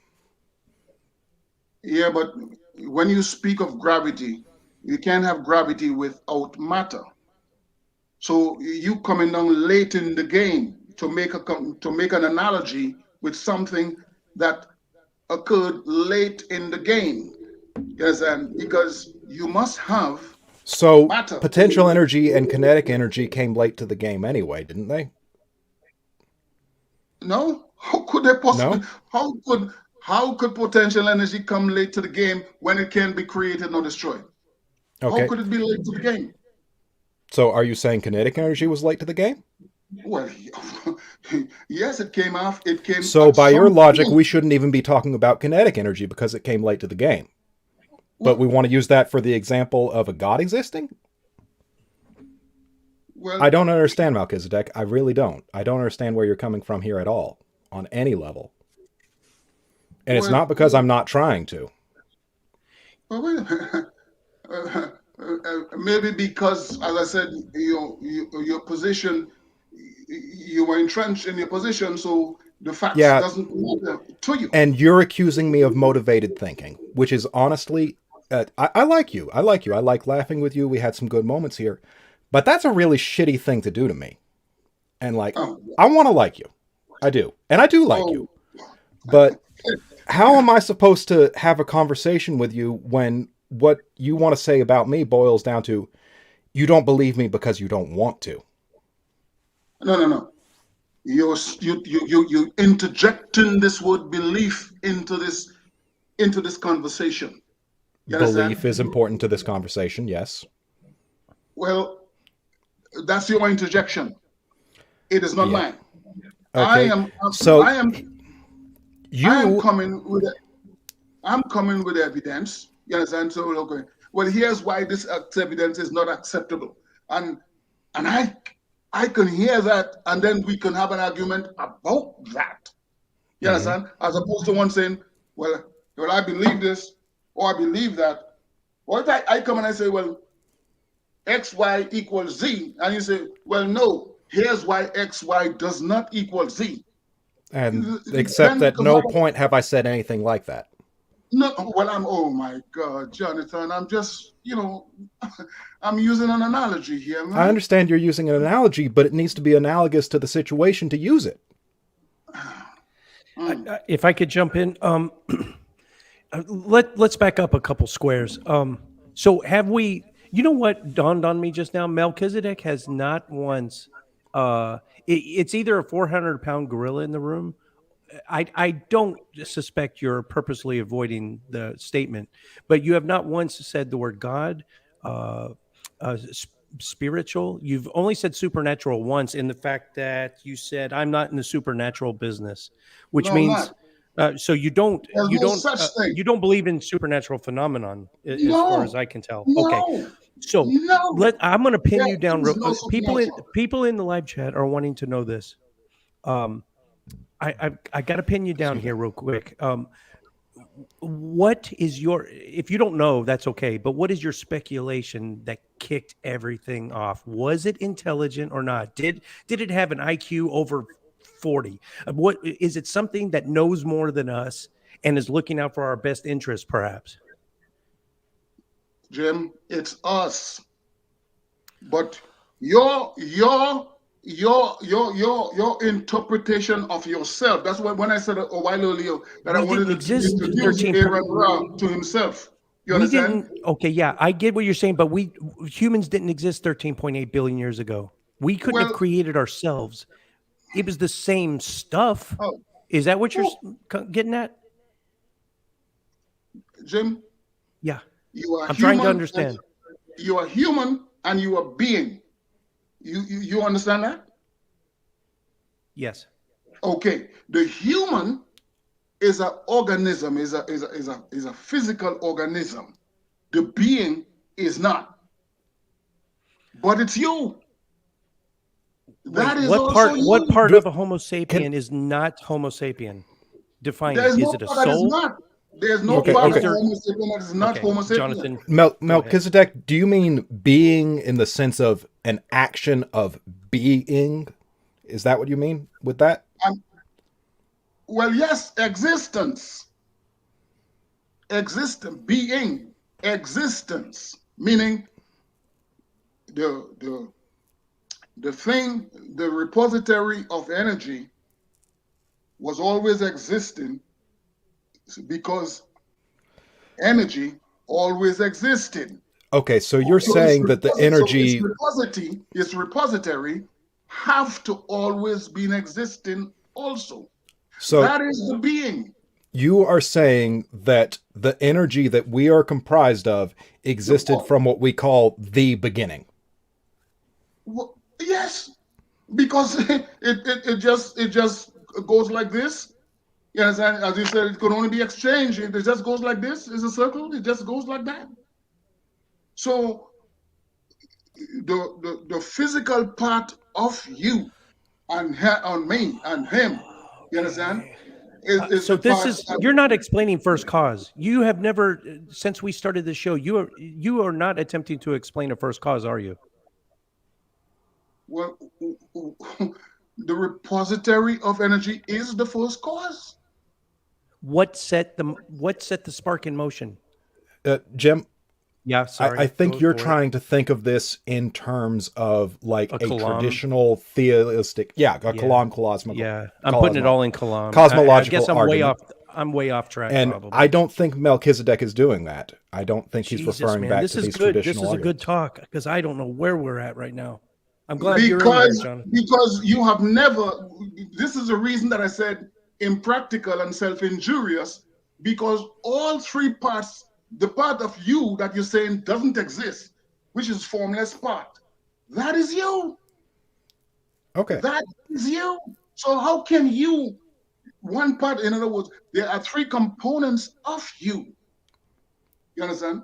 S2: Yeah, but when you speak of gravity, you can't have gravity without matter. So you coming down late in the game to make an analogy with something that occurred late in the game. Yes, and because you must have matter.
S3: Potential energy and kinetic energy came late to the game anyway, didn't they?
S2: No. How could they possibly?
S3: No?
S2: How could potential energy come late to the game when it can be created or destroyed?
S3: Okay.
S2: How could it be late to the game?
S3: So are you saying kinetic energy was late to the game?
S2: Well, yes, it came off. It came.
S3: So by your logic, we shouldn't even be talking about kinetic energy because it came late to the game. But we want to use that for the example of a God existing? Well, I don't understand, Melchizedek. I really don't. I don't understand where you're coming from here at all, on any level. And it's not because I'm not trying to.
S2: Well, wait a minute. Maybe because, as I said, your position, you were entrenched in your position, so the facts doesn't matter to you.
S3: And you're accusing me of motivated thinking, which is honestly, I like you. I like you. I like laughing with you. We had some good moments here. But that's a really shitty thing to do to me. And I want to like you. I do. And I do like you. But how am I supposed to have a conversation with you when what you want to say about me boils down to you don't believe me because you don't want to?
S2: No. You interjecting this word belief into this conversation.
S3: Belief is important to this conversation, yes.
S2: Well, that's your interjection. It is not mine.
S3: Okay.
S2: I'm coming with evidence. You understand? So okay. Well, here's why this evidence is not acceptable, and I can hear that, and then we can have an argument about that. You understand? As opposed to one saying, well, I believe this, or I believe that. Or if I come and I say, well, X, Y equals Z, and you say, well, no, here's why X, Y does not equal Z.
S3: And except that no point have I said anything like that.
S2: No, well, oh my God, Jonathan, I'm just, I'm using an analogy here, man.
S3: I understand you're using an analogy, but it needs to be analogous to the situation to use it.
S1: If I could jump in, let's back up a couple squares. So have we, you know what dawned on me just now? Melchizedek has not once, it's either a 400-pound gorilla in the room. I don't suspect you're purposely avoiding the statement, but you have not once said the word God, spiritual. You've only said supernatural once, in the fact that you said, I'm not in the supernatural business, which means so you don't believe in supernatural phenomenon as far as I can tell. Okay. So I'm going to pin you down. People in the live chat are wanting to know this. I got to pin you down here real quick. What is your, if you don't know, that's okay, but what is your speculation that kicked everything off? Was it intelligent or not? Did it have an IQ over 40? What is it? Something that knows more than us and is looking out for our best interest, perhaps?
S2: Jim, it's us. But your interpretation of yourself. That's why when I said a while earlier that I wanted to introduce Aaron Ra to himself. You understand?
S1: Okay, yeah, I get what you're saying, but humans didn't exist 13.8 billion years ago. We couldn't have created ourselves. It was the same stuff.
S2: Oh,
S1: is that what you're getting at?
S2: Jim?
S1: Yeah.
S2: I'm
S1: trying to understand.
S2: You are human and you are being. You understand that?
S1: Yes.
S2: Okay. The human is an organism, is a physical organism. The being is not. But it's you. That is
S1: what part of a Homo sapien is not Homo sapien? Define it. Is it a soul?
S2: There's no part of Homo sapien that is not Homo sapien.
S1: Jonathan,
S3: Melchizedek, do you mean being in the sense of an action of being? Is that what you mean with that?
S2: Well, yes, existence. Being, existence, meaning the thing, the repository of energy was always existing because energy always existed.
S3: Okay, so you're saying that the energy...
S2: its repository have to always be existing also. So that is the being.
S3: You are saying that the energy that we are comprised of existed from what we call the beginning.
S2: Well, yes, because it just goes like this. Yes, as you said, it could only be exchanged. It just goes like this. It's a circle. It just goes like that. So the physical part of you and on me and him, you understand?
S1: So this is, you're not explaining first cause. You have never, since we started the show, you are not attempting to explain a first cause, are you?
S2: Well, the repository of energy is the first cause.
S1: What set the spark in motion?
S3: Jim?
S1: Yeah, sorry.
S3: I think you're trying to think of this in terms of like a traditional theistic, cosmological.
S1: Yeah, I'm putting it all in Kalam.
S3: Cosmological
S1: I guess
S3: argument.
S1: I'm way off track.
S3: And
S1: probably.
S3: I don't think Melchizedek is doing that. I don't think he's referring back to these traditional
S1: This is
S3: arguments.
S1: a good talk because I don't know where we're at right now. I'm glad you're in there, Jonathan.
S2: Because you have never. This is the reason that I said impractical and self-injurious, because all three parts. The part of you that you're saying doesn't exist, which is formless part, that is you.
S3: Okay.
S2: That is you. So how can you, one part, in other words, there are three components of you. You understand?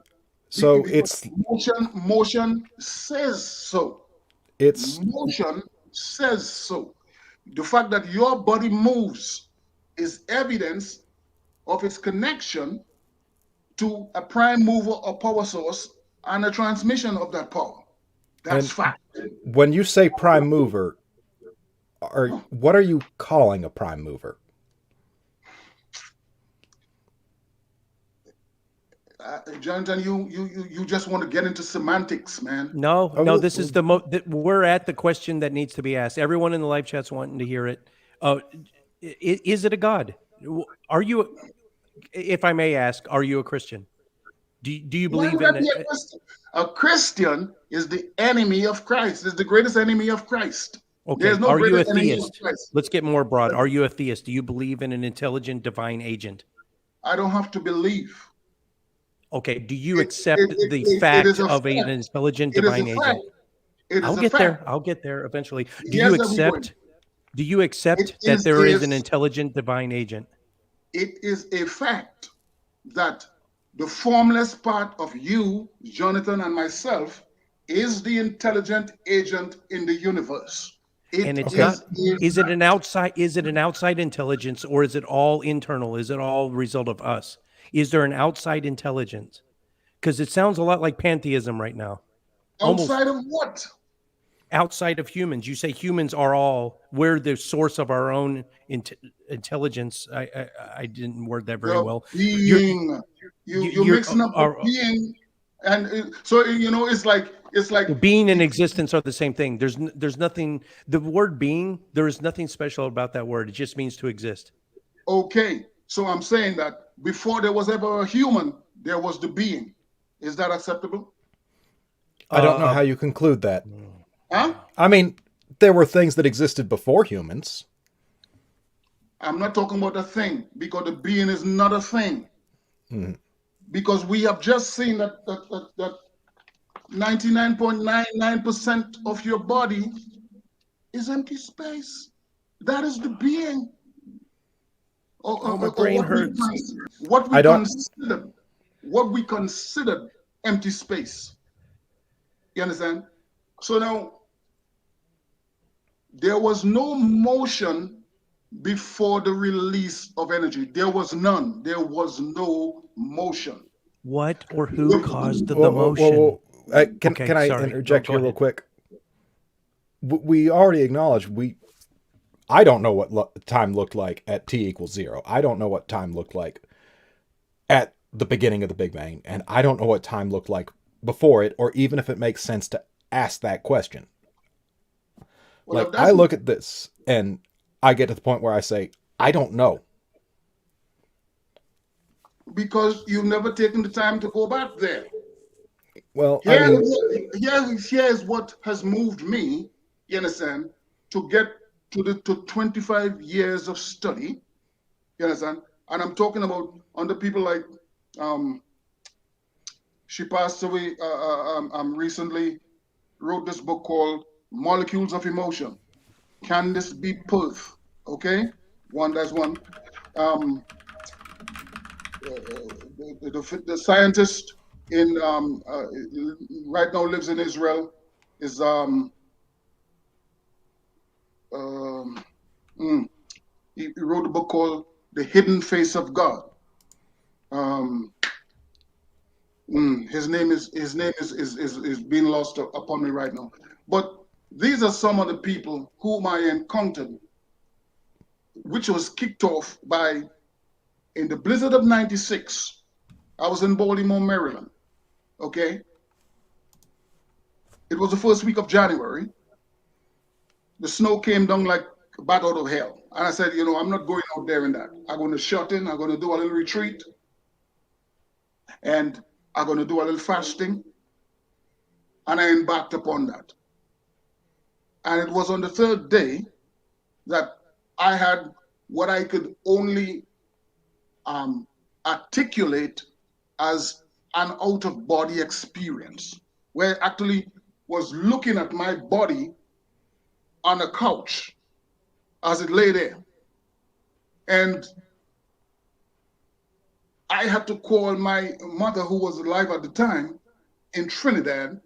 S3: So
S2: because motion says so. Motion says so. The fact that your body moves is evidence of its connection to a prime mover or power source and a transmission of that power. That's fact.
S3: When you say prime mover, what are you calling a prime mover?
S2: Jonathan, you just want to get into semantics, man.
S1: No, this is we're at the question that needs to be asked. Everyone in the live chat's wanting to hear it. Is it a God? Are you, if I may ask, are you a Christian? Do you believe in it?
S2: A Christian is the enemy of Christ. Is the greatest enemy of Christ.
S1: Okay. There's no are you a theist? Let's get more broad. Are you a theist? Do you believe in an intelligent divine agent?
S2: I don't have to believe.
S1: Okay. Do you accept the fact of an intelligent divine agent? I'll get there eventually. Do you accept that there is an intelligent divine agent?
S2: It is a fact that the formless part of you, Jonathan, and myself is the intelligent agent in the universe. Is it an outside intelligence, or is it all internal? Is it all result of us? Is there an outside intelligence? Because it sounds a lot like pantheism right now. Outside of what?
S1: outside of humans? You say humans are all, we're the source of our own intelligence. I didn't word that very
S2: The
S1: well.
S2: being, you're
S1: You're
S2: mixing up the being, and so it's like
S1: being and existence are the same thing. There's nothing. The word being, there is nothing special about that word. It just means to exist.
S2: okay. So I'm saying that before there was ever a human, there was the being. Is that acceptable?
S3: I don't know how you conclude that.
S2: Huh?
S3: I mean, there were things that existed before humans.
S2: I'm not talking about a thing, because the being is not a thing.
S3: Hmm.
S2: Because we have just seen that 99.99% of your body is empty space. That is the being.
S1: My brain hurts.
S2: What we considered empty space. You understand? So now, there was no motion before the release of energy. There was none. There was no motion.
S1: What or who caused the
S3: Whoa.
S1: motion?
S3: Can I interject here real quick? We already acknowledged I don't know what time looked like at t equals 0. I don't know what time looked like at the beginning of the Big Bang, and I don't know what time looked like before it, or even if it makes sense to ask that question.
S2: Well,
S3: like, I look at this and I get to the point where I say, I don't know.
S2: Because you've never taken the time to go back there.
S3: Well,
S2: here's what has moved me, you understand, to get to 25 years of study, you understand? And I'm talking about under people like, she passed away recently, wrote this book called Molecules of Emotion. Candace B. Perth, okay? That's one. The scientist in right now lives in Israel is he wrote a book called The Hidden Face of God. His name is being lost upon me right now. But these are some of the people whom I encountered, which was kicked off by, in the blizzard of '96, I was in Baltimore, Maryland, okay? It was the first week of January. The snow came down like a bat out of hell. And I said, I'm not going out there in that. I'm going to shut in, I'm going to do a little retreat, and I'm going to do a little fasting. And I embarked upon that. And it was on the third day that I had what I could only articulate as an out-of-body experience, where I actually was looking at my body on a couch as it lay there. And I had to call my mother, who was alive at the time, in Trinidad,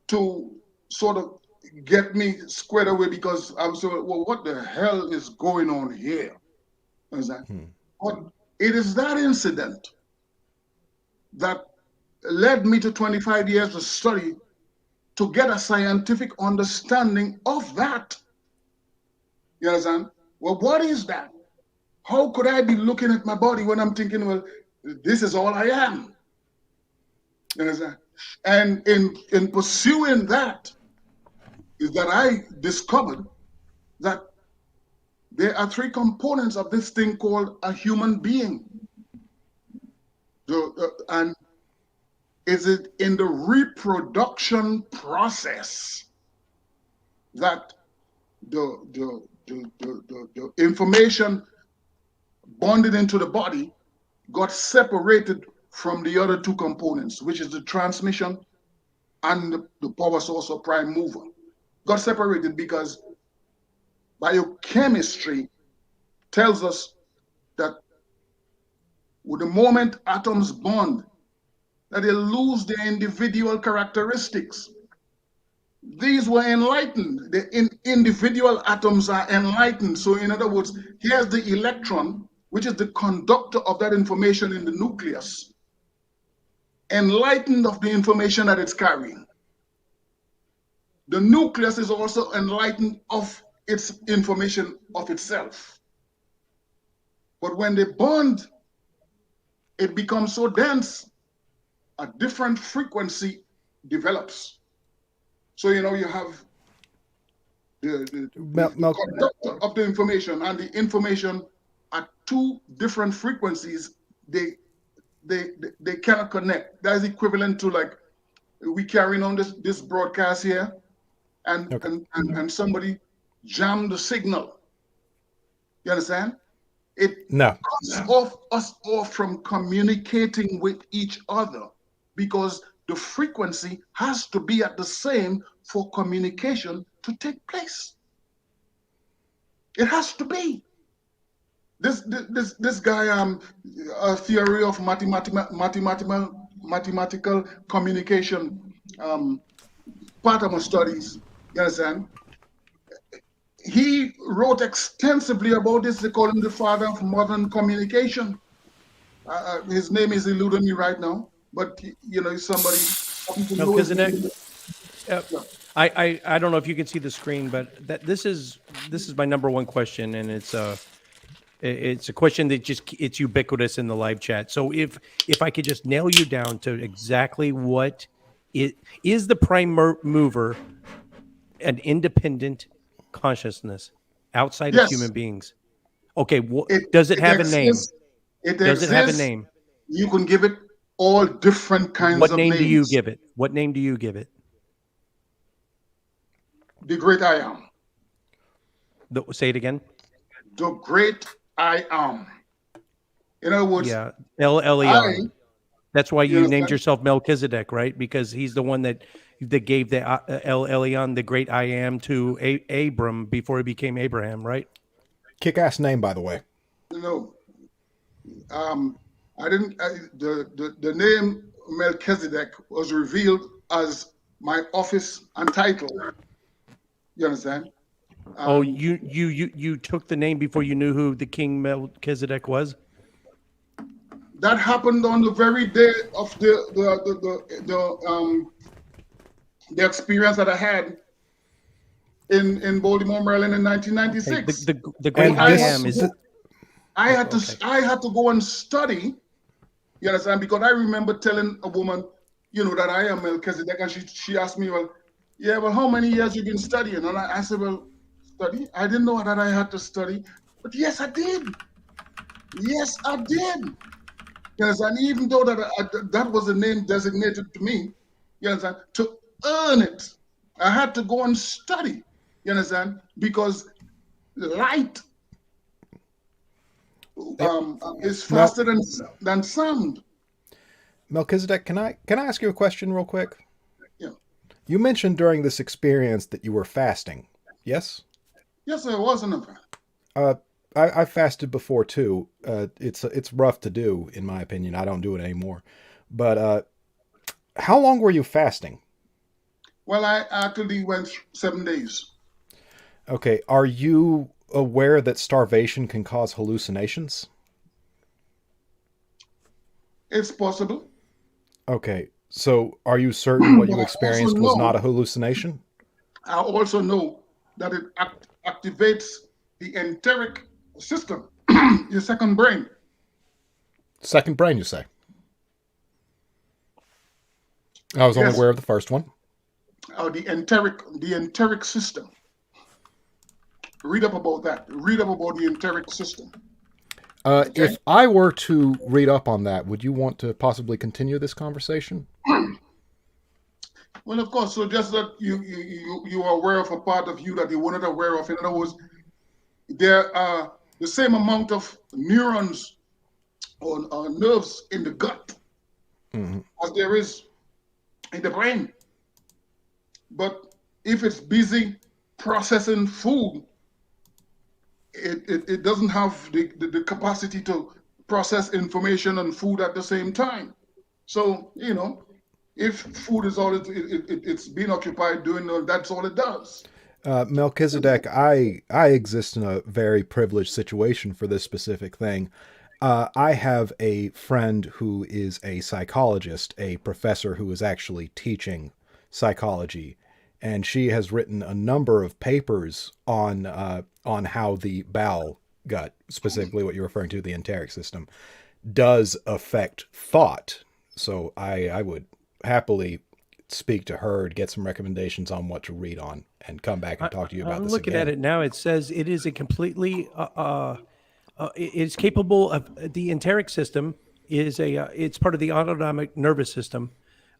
S2: to sort of get me squared away, because I was saying, well, what the hell is going on here? But it is that incident that led me to 25 years of study to get a scientific understanding of that. You understand? Well, what is that? How could I be looking at my body when I'm thinking, well, this is all I am? You understand? And in pursuing that, is that I discovered that there are three components of this thing called a human being. And is it in the reproduction process that the information bonded into the body got separated from the other two components, which is the transmission and the power source or prime mover. Got separated because biochemistry tells us that with the moment atoms bond, that they lose their individual characteristics. These were enlightened. The individual atoms are enlightened. So in other words, here's the electron, which is the conductor of that information in the nucleus, enlightened of the information that it's carrying. The nucleus is also enlightened of its information of itself. But when they bond, it becomes so dense, a different frequency develops. So, you have the conductor of the information and the information at two different frequencies. They cannot connect. That is equivalent to, like, we carrying on this broadcast here, and somebody jammed the signal. You understand? It cuts us off from communicating with each other, because the frequency has to be at the same for communication to take place. It has to be. This guy, a theory of mathematical communication, part of my studies. You understand? He wrote extensively about this. They call him the father of modern communication. His name is eluding me right now, but he's somebody.
S1: Melchizedek. I don't know if you can see the screen, but this is my number one question, and it's a question that it's ubiquitous in the live chat. So if I could just nail you down to exactly what it is, the prime mover an independent consciousness outside of human beings? Okay, does it have a name? Does it have a name?
S2: You can give it all different kinds of names.
S1: What name do you give it? What name do you give it?
S2: The great I am.
S1: Say it again.
S2: The great I am. In other words,
S1: yeah, El Elyon. That's why you named yourself Melchizedek, right? Because he's the one that gave the El Elyon, the great I am, to Abram before he became Abraham, right?
S3: Kick-ass name, by the way.
S2: No, I didn't. The name Melchizedek was revealed as my office and title. You understand?
S1: You took the name before you knew who the King Melchizedek was?
S2: That happened on the very day of the experience that I had in Baltimore, Maryland in 1996.
S1: The great I am is.
S2: I had to go and study. You understand? Because I remember telling a woman, that I am Melchizedek, and she asked me, well, how many years you been studying? And I said, well, study? I didn't know that I had to study, but yes, I did. Yes, I did. Yes, and even though that was a name designated to me, you understand, to earn it, I had to go and study. You understand? Because light is faster than sound.
S3: Melchizedek, can I ask you a question real quick?
S2: Yeah.
S3: You mentioned during this experience that you were fasting. Yes?
S2: Yes, I was in a fast.
S3: I fasted before too. It's rough to do, in my opinion. I don't do it anymore. But how long were you fasting?
S2: Well, I actually went 7 days.
S3: Okay. Are you aware that starvation can cause hallucinations?
S2: It's possible.
S3: Okay. So are you certain what you experienced was not a hallucination?
S2: I also know that it activates the enteric system, your second brain.
S3: Second brain, you say? I was only aware of the first one.
S2: The enteric system. Read up about that. Read up about the enteric system. Okay?
S3: If I were to read up on that, would you want to possibly continue this conversation?
S2: Well, of course. So just that you are aware of a part of you that you were not aware of. In other words, there are the same amount of neurons or nerves in the gut as there is in the brain. But if it's busy processing food, it doesn't have the capacity to process information and food at the same time. So, if food is all it's being occupied doing, that's all it does.
S3: Melchizedek, I exist in a very privileged situation for this specific thing. I have a friend who is a psychologist, a professor who is actually teaching psychology. and she has written a number of papers on how the bowel gut, specifically what you're referring to, the enteric system, does affect thought. So I would happily speak to her to get some recommendations on what to read on and come back and talk to you about this
S1: looking
S3: again.
S1: at it now. It says it is a completely it's capable of the enteric system is it's part of the autonomic nervous system.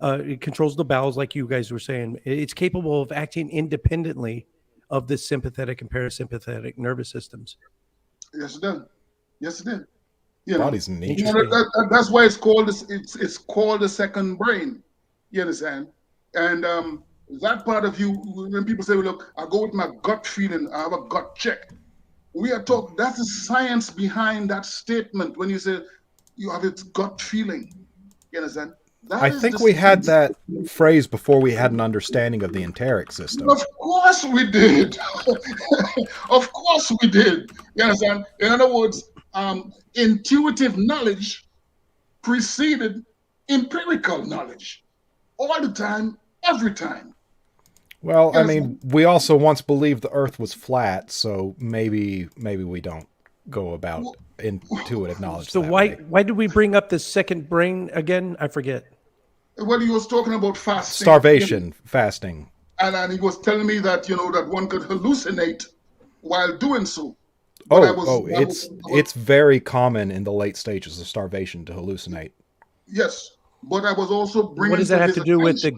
S1: It controls the bowels, like you guys were saying. It's capable of acting independently of the sympathetic and parasympathetic nervous systems.
S2: Yes, it did. Yes, it did. You know,
S3: Body's neat.
S2: that's why it's called it's called the second brain. You understand? And that part of you, when people say, well, "Look, I go with my gut feeling. I have a gut check." We are talking. That's the science behind that statement. When you say you have its gut feeling, you understand?
S3: I think we had that phrase before we had an understanding of the enteric system.
S2: Of course we did. Of course we did. You understand? In other words, intuitive knowledge preceded empirical knowledge all the time, every time.
S3: Well, I mean, we also once believed the Earth was flat, so maybe we don't go about intuitive knowledge.
S1: So why did we bring up the second brain again? I forget.
S2: Well, he was talking about fasting,
S3: starvation, fasting,
S2: and he was telling me that that one could hallucinate while doing so.
S3: It's very common in the late stages of starvation to hallucinate.
S2: Yes, but I was also bringing.
S1: What does that have to do with the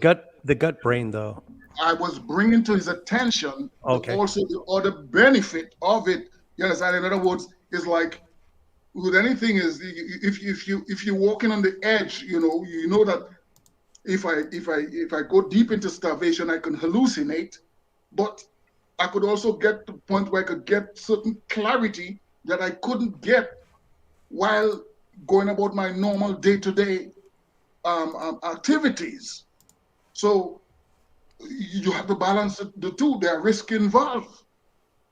S1: gut brain, though?
S2: I was bringing to his attention also the other benefit of it. You understand? In other words, it's like with anything is if you're walking on the edge, you know that if I go deep into starvation, I can hallucinate, but I could also get to the point where I could get certain clarity that I couldn't get while going about my normal day-to-day activities. So you have to balance the two. There are risks involved.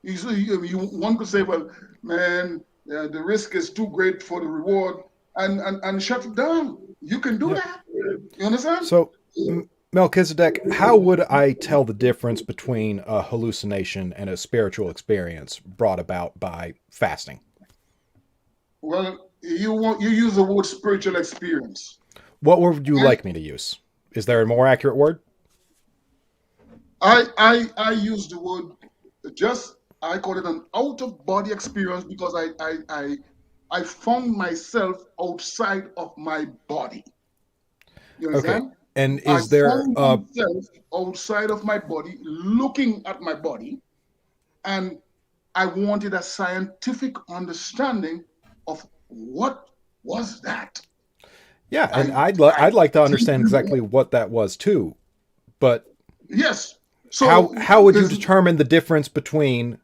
S2: One could say, well, man, the risk is too great for the reward, and shut it down. You can do that. You understand?
S3: So, Melchizedek, how would I tell the difference between a hallucination and a spiritual experience brought about by fasting?
S2: Well, you use the word spiritual experience.
S3: What word would you like me to use? Is there a more accurate word?
S2: I use the word I call it an out-of-body experience because I found myself outside of my body. You understand?
S3: Okay. And is there
S2: myself outside of my body, looking at my body, and I wanted a scientific understanding of what was that.
S3: Yeah, and I'd like to understand exactly what that was too. But
S2: yes. So
S3: how would you determine the difference between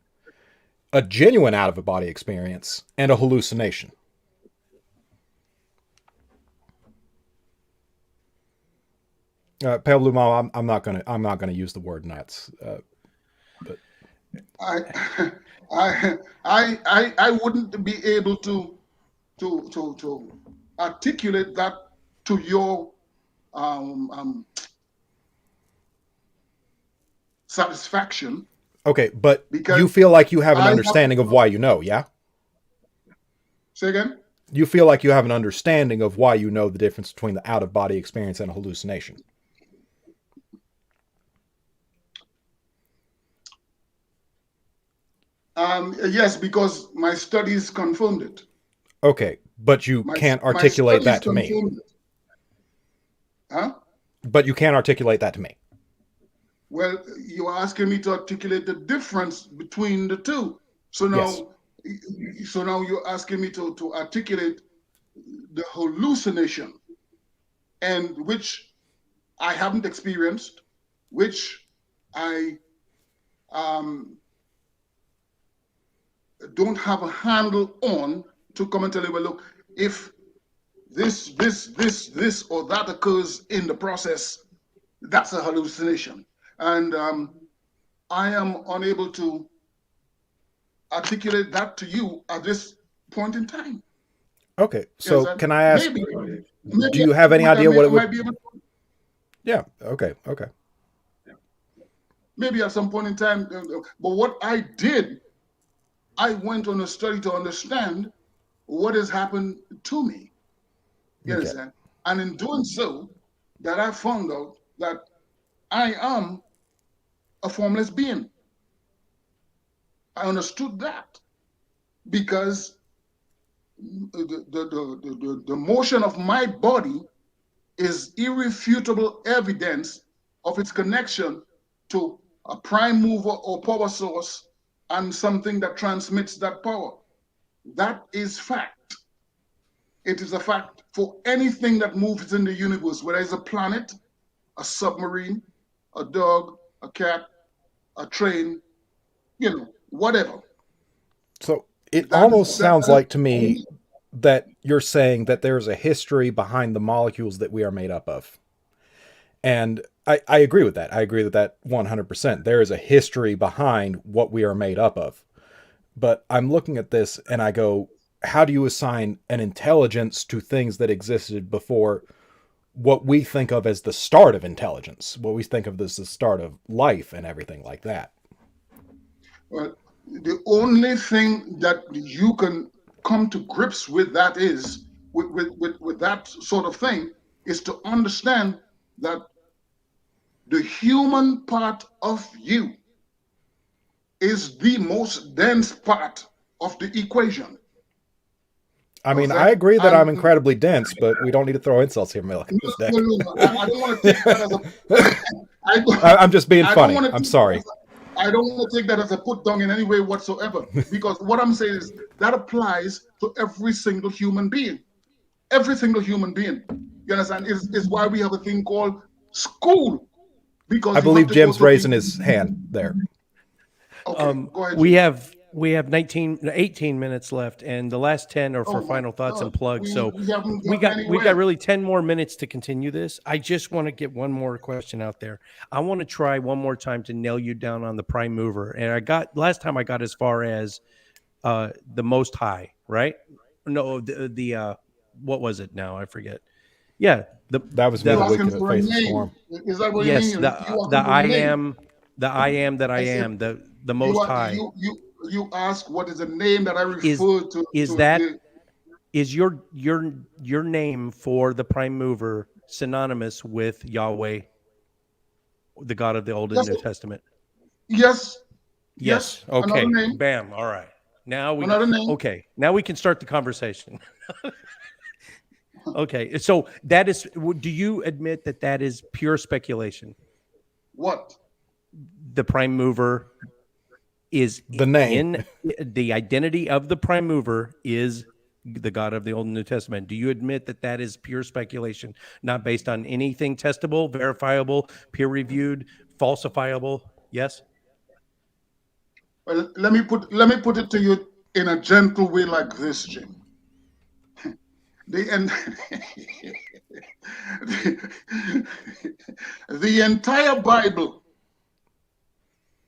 S3: a genuine out-of-body experience and a hallucination? Pale Blue Mom, I'm not gonna use the word nuts. But
S2: I wouldn't be able to articulate that to your satisfaction.
S3: Okay, but you feel like you have an understanding of why you know, yeah?
S2: Say again?
S3: You feel like you have an understanding of why you know the difference between the out-of-body experience and a hallucination.
S2: Yes, because my studies confirmed it.
S3: Okay, but you can't articulate that to me.
S2: Huh?
S3: But you can't articulate that to me.
S2: Well, you're asking me to articulate the difference between the two. So now, you're asking me to articulate the hallucination, and which I haven't experienced, which I don't have a handle on to come and tell you, well, look, if this or that occurs in the process, that's a hallucination. And I am unable to articulate that to you at this point in time.
S3: Okay, so can I ask,
S2: maybe
S3: do you have any idea what it would... Yeah, okay.
S2: maybe at some point in time. But what I did, I went on a study to understand what has happened to me. You
S3: Okay.
S2: understand? And in doing so, that I found out that I am a formless being. I understood that because the motion of my body is irrefutable evidence of its connection to a prime mover or power source and something that transmits that power. That is fact. It is a fact for anything that moves in the universe, whether it's a planet, a submarine, a dog, a cat, a train, whatever.
S3: So it
S2: That
S3: almost
S2: is
S3: sounds
S2: that
S3: like to me that you're saying that there's a history behind the molecules that we are made up of. And I agree with that. I agree with that 100%. There is a history behind what we are made up of. But I'm looking at this and I go, how do you assign an intelligence to things that existed before what we think of as the start of intelligence, what we think of as the start of life and everything like that?
S2: Well, the only thing that you can come to grips with that is with that sort of thing is to understand that the human part of you is the most dense part of the equation.
S3: I mean, I
S2: Okay?
S3: agree that I'm
S2: And
S3: incredibly dense, but we don't need to throw insults here,
S2: no,
S3: Melchizedek.
S2: no. I don't want to take that as a
S3: I'm just being
S2: I don't
S3: funny.
S2: want to
S3: I'm
S2: take that
S3: sorry.
S2: as I don't want to take that as a put down in any way whatsoever, because what I'm saying is that applies to every single human being. Every single human being. You understand? Is why we have a thing called school,
S3: I
S2: because you have
S3: believe
S2: to go
S3: Jim's
S2: through
S3: raising
S2: things.
S3: his hand there.
S2: Okay, go ahead,
S1: We
S2: Jim.
S1: have 18 minutes left, and the last 10 are for
S2: Oh my
S1: final thoughts and
S2: God,
S1: plugs. So
S2: we haven't
S1: we
S2: gotten
S1: got we got
S2: anywhere.
S1: really 10 more minutes to continue this. I just want to get one more question out there. I want to try one more time to nail you down on the prime mover. And last time I got as far as the most high, right? No, the what was it now? I forget. Yeah,
S3: That was me
S2: You
S3: the
S1: the
S3: week
S2: asking
S3: of the
S2: for a
S3: face of
S2: name?
S3: storm.
S2: Is that what you mean?
S1: yes,
S2: You
S1: the
S2: asking for
S1: I
S2: a name?
S1: am, the I am that I
S2: I said
S1: am, the
S2: you
S1: most
S2: are
S1: high.
S2: you ask what is the name that I
S1: Is
S2: refer
S1: is
S2: to
S1: that
S2: the
S1: is your name for the prime mover synonymous with Yahweh, the God of the Old and
S2: yes
S1: New Testament?
S2: yes
S1: Yes.
S2: another
S1: Okay.
S2: name
S1: Bam. All right. Now we
S2: another name.
S1: okay. Now we can start the conversation. Okay. So that is. Do you admit that that is pure speculation?
S2: What?
S1: The prime mover is
S3: The name.
S1: in the identity of the prime mover is the God of the Old and New Testament. Do you admit that that is pure speculation, not based on anything testable, verifiable, peer-reviewed, falsifiable? Yes.
S2: Well, let me put it to you in a gentle way like this, Jim. The en- the entire Bible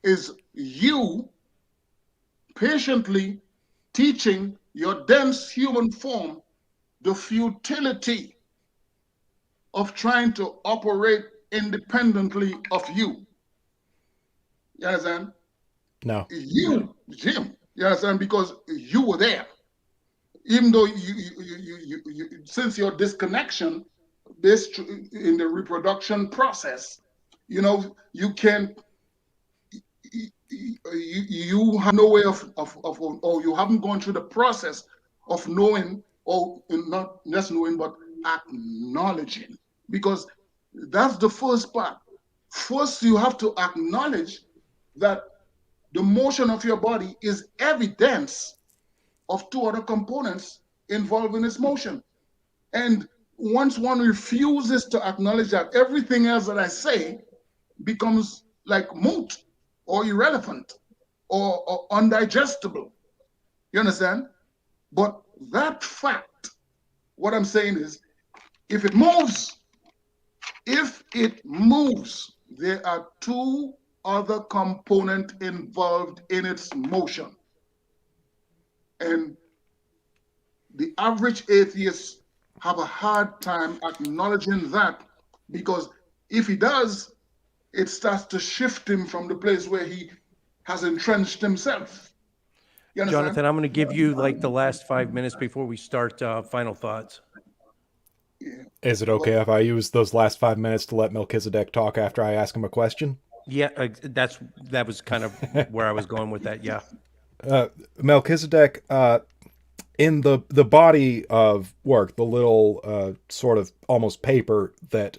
S2: is you patiently teaching your dense human form the futility of trying to operate independently of you. You understand?
S3: No.
S2: You, Jim, you understand? Because you were there. Even though since your disconnection based in the reproduction process, you can you have no way of or you haven't gone through the process of knowing, or not just knowing but acknowledging, because that's the first part. First you have to acknowledge that the motion of your body is evidence of two other components involved in its motion. And once one refuses to acknowledge that, everything else that I say becomes like moot or irrelevant or undigestible. You understand? But that fact, what I'm saying is, if it moves, there are two other components involved in its motion. And the average atheist have a hard time acknowledging that, because if he does, it starts to shift him from the place where he has entrenched himself. You understand?
S1: Jonathan, I'm going to give you like the last 5 minutes before we start final thoughts.
S2: Yeah.
S3: Is it okay if I use those last 5 minutes to let Melchizedek talk after I ask him a question?
S1: Yeah, that was kind of where I was going with that. Yeah.
S3: Melchizedek, in the body of work, the little sort of almost paper that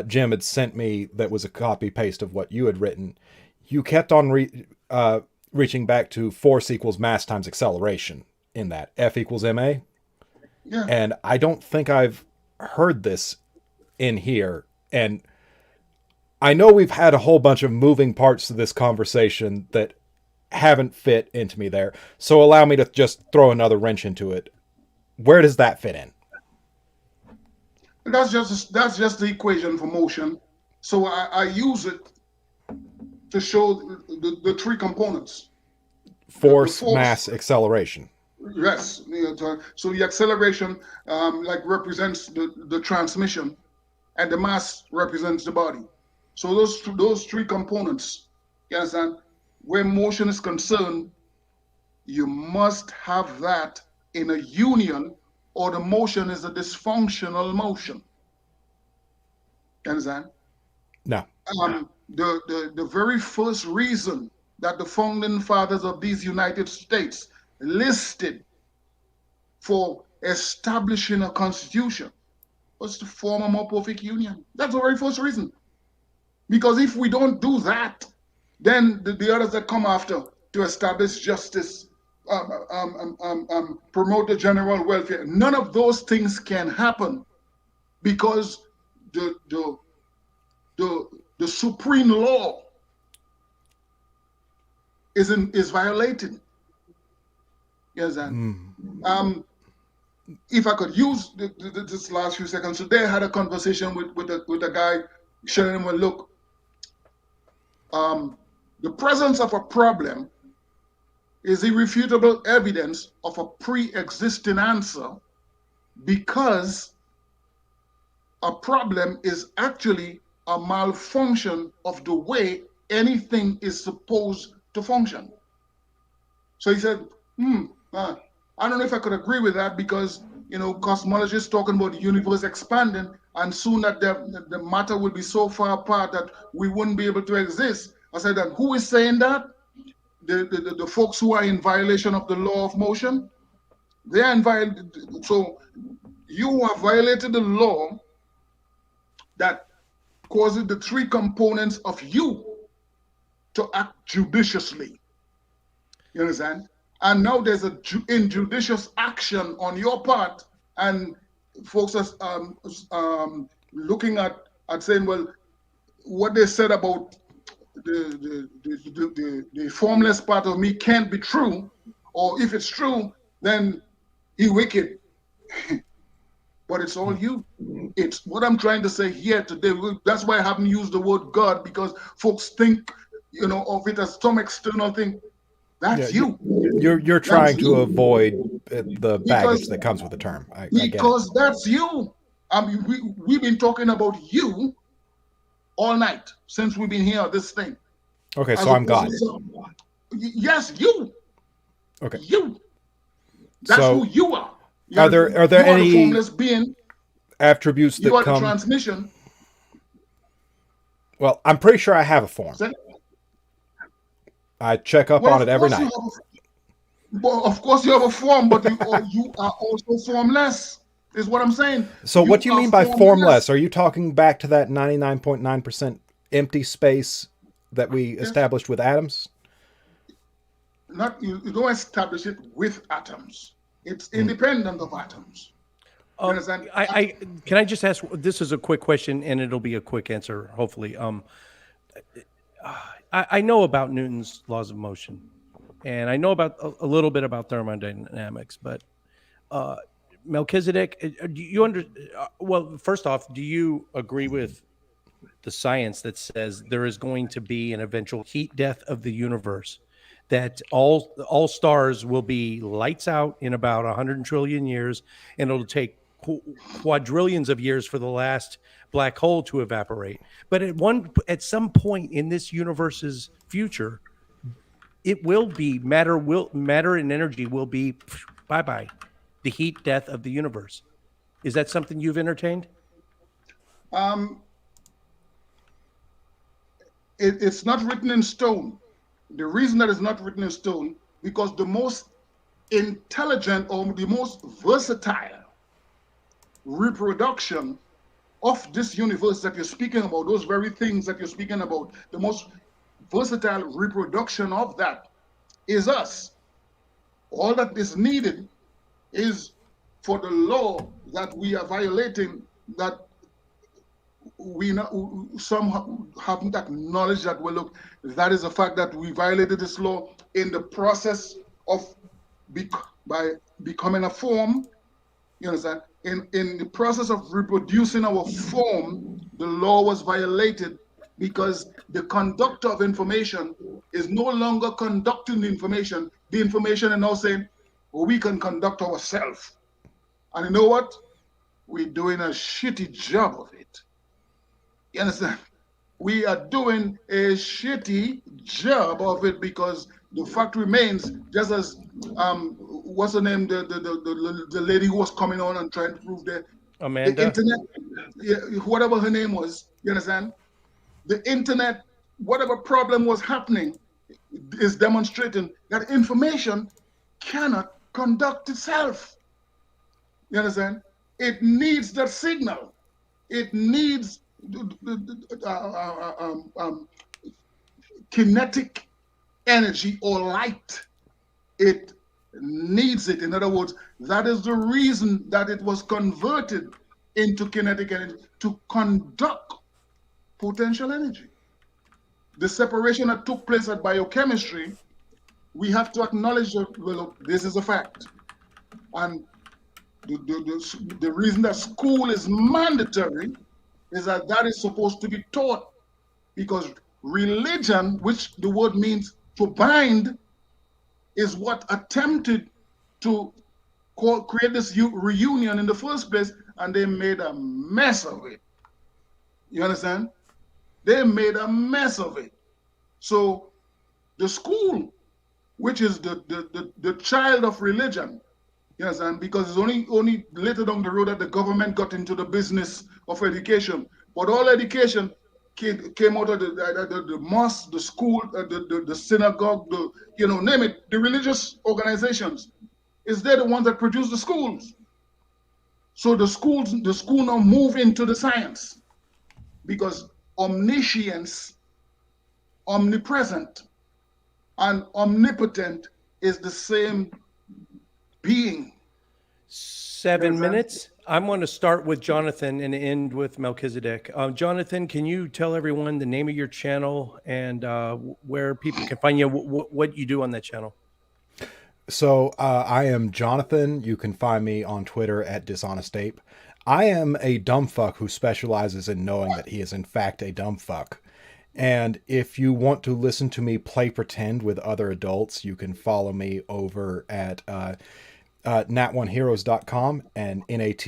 S3: Jim had sent me that was a copy paste of what you had written, you kept on reaching back to force equals mass times acceleration in that. F equals ma.
S2: Yeah.
S3: And I don't think I've heard this in here. And I know we've had a whole bunch of moving parts to this conversation that haven't fit into me there. So allow me to just throw another wrench into it. Where does that fit in?
S2: That's just the equation for motion. So I use it to show the three components.
S3: Force, mass, acceleration.
S2: Yes. So the acceleration like represents the transmission, and the mass represents the body. So those three components, you understand? Where motion is concerned, you must have that in a union, or the motion is a dysfunctional motion. You understand?
S3: No.
S2: The very first reason that the founding fathers of these United States listed for establishing a constitution was to form a more perfect union. That's the very first reason. Because if we don't do that, then the others that come after to establish justice, promote the general welfare, none of those things can happen because the supreme law is violated. Yes, and if I could use this last few seconds, today I had a conversation with a guy, showing him, well, look, the presence of a problem is irrefutable evidence of a pre-existing answer, because a problem is actually a malfunction of the way anything is supposed to function. So he said, I don't know if I could agree with that, because cosmology is talking about the universe expanding, and soon that the matter will be so far apart that we wouldn't be able to exist. I said, that who is saying that? The folks who are in violation of the law of motion. They are in violation. So you have violated the law that causes the three components of you to act judiciously. You understand? And now there's a injudicious action on your part, and folks are looking at saying, well, what they said about the formless part of me can't be true, or if it's true, then he wicked. But it's all you. It's what I'm trying to say here today. That's why I haven't used the word God, because folks think, of it as some external thing. That's you.
S3: You're trying to avoid the baggage that comes with the term. I get it.
S2: That's you. We've been talking about you all night since we've been here. This thing.
S3: Okay, so I'm God.
S2: Yes, you.
S3: Okay.
S2: You. That's who you are.
S3: Are there any
S2: formless being,
S3: attributes that
S2: you are
S3: come?
S2: The transmission.
S3: Well, I'm pretty sure I have a form. I check up on it every night.
S2: Well, of course you have a form, but you are also formless, is what I'm saying.
S3: So what do you mean by formless? Are you talking back to that 99.9% empty space that we established with atoms?
S2: You don't establish it with atoms. It's independent of atoms. You understand?
S1: Can I just ask? This is a quick question, and it'll be a quick answer, hopefully. I know about Newton's laws of motion, and I know about a little bit about thermodynamics, but Melchizedek, well, first off, do you agree with the science that says there is going to be an eventual heat death of the universe, that all stars will be lights out in about 100 trillion years, and it'll take quadrillions of years for the last black hole to evaporate. But at some point in this universe's future, it will be matter and energy will be bye-bye, the heat death of the universe. Is that something you've entertained?
S2: It's not written in stone. The reason that it's not written in stone, because the most intelligent or the most versatile reproduction of this universe that you're speaking about, those very things that you're speaking about, the most versatile reproduction of that is us. All that is needed is for the law that we are violating, that some haven't acknowledged that, well, look, that is the fact that we violated this law in the process of by becoming a form. You understand? In the process of reproducing our form, the law was violated because the conductor of information is no longer conducting the information. The information is now saying, well, we can conduct ourselves. And you know what? We're doing a shitty job of it. You understand? We are doing a shitty job of it, because the fact remains, just as what's her name, the lady who was coming on and trying to prove that
S1: Amanda,
S2: the internet, whatever her name was, you understand? The internet, whatever problem was happening, is demonstrating that information cannot conduct itself. You understand? It needs that signal. It needs kinetic energy or light. It needs it. In other words, that is the reason that it was converted into kinetic energy, to conduct potential energy. The separation that took place at biochemistry, we have to acknowledge that, well, this is a fact. And the reason that school is mandatory is that that is supposed to be taught, because religion, which the word means to bind, is what attempted to create this reunion in the first place, and they made a mess of it. You understand? They made a mess of it. So the school, which is the child of religion, you understand? Because it's only later down the road that the government got into the business of education. But all education came out of the mosque, the school, the synagogue, name it, the religious organizations. Is they're the ones that produce the schools. So the school now move into the science, because omniscience, omnipresent, and omnipotent is the same being.
S1: 7 minutes. I'm going to start with Jonathan and end with Melchizedek. Jonathan, can you tell everyone the name of your channel and where people can find you, what you do on that channel?
S3: So I am Jonathan. You can find me on Twitter at dishonestape. I am a dumb fuck who specializes in knowing that he is in fact a dumb fuck. And if you want to listen to me play pretend with other adults, you can follow me over at nat1heroes.com and NAT,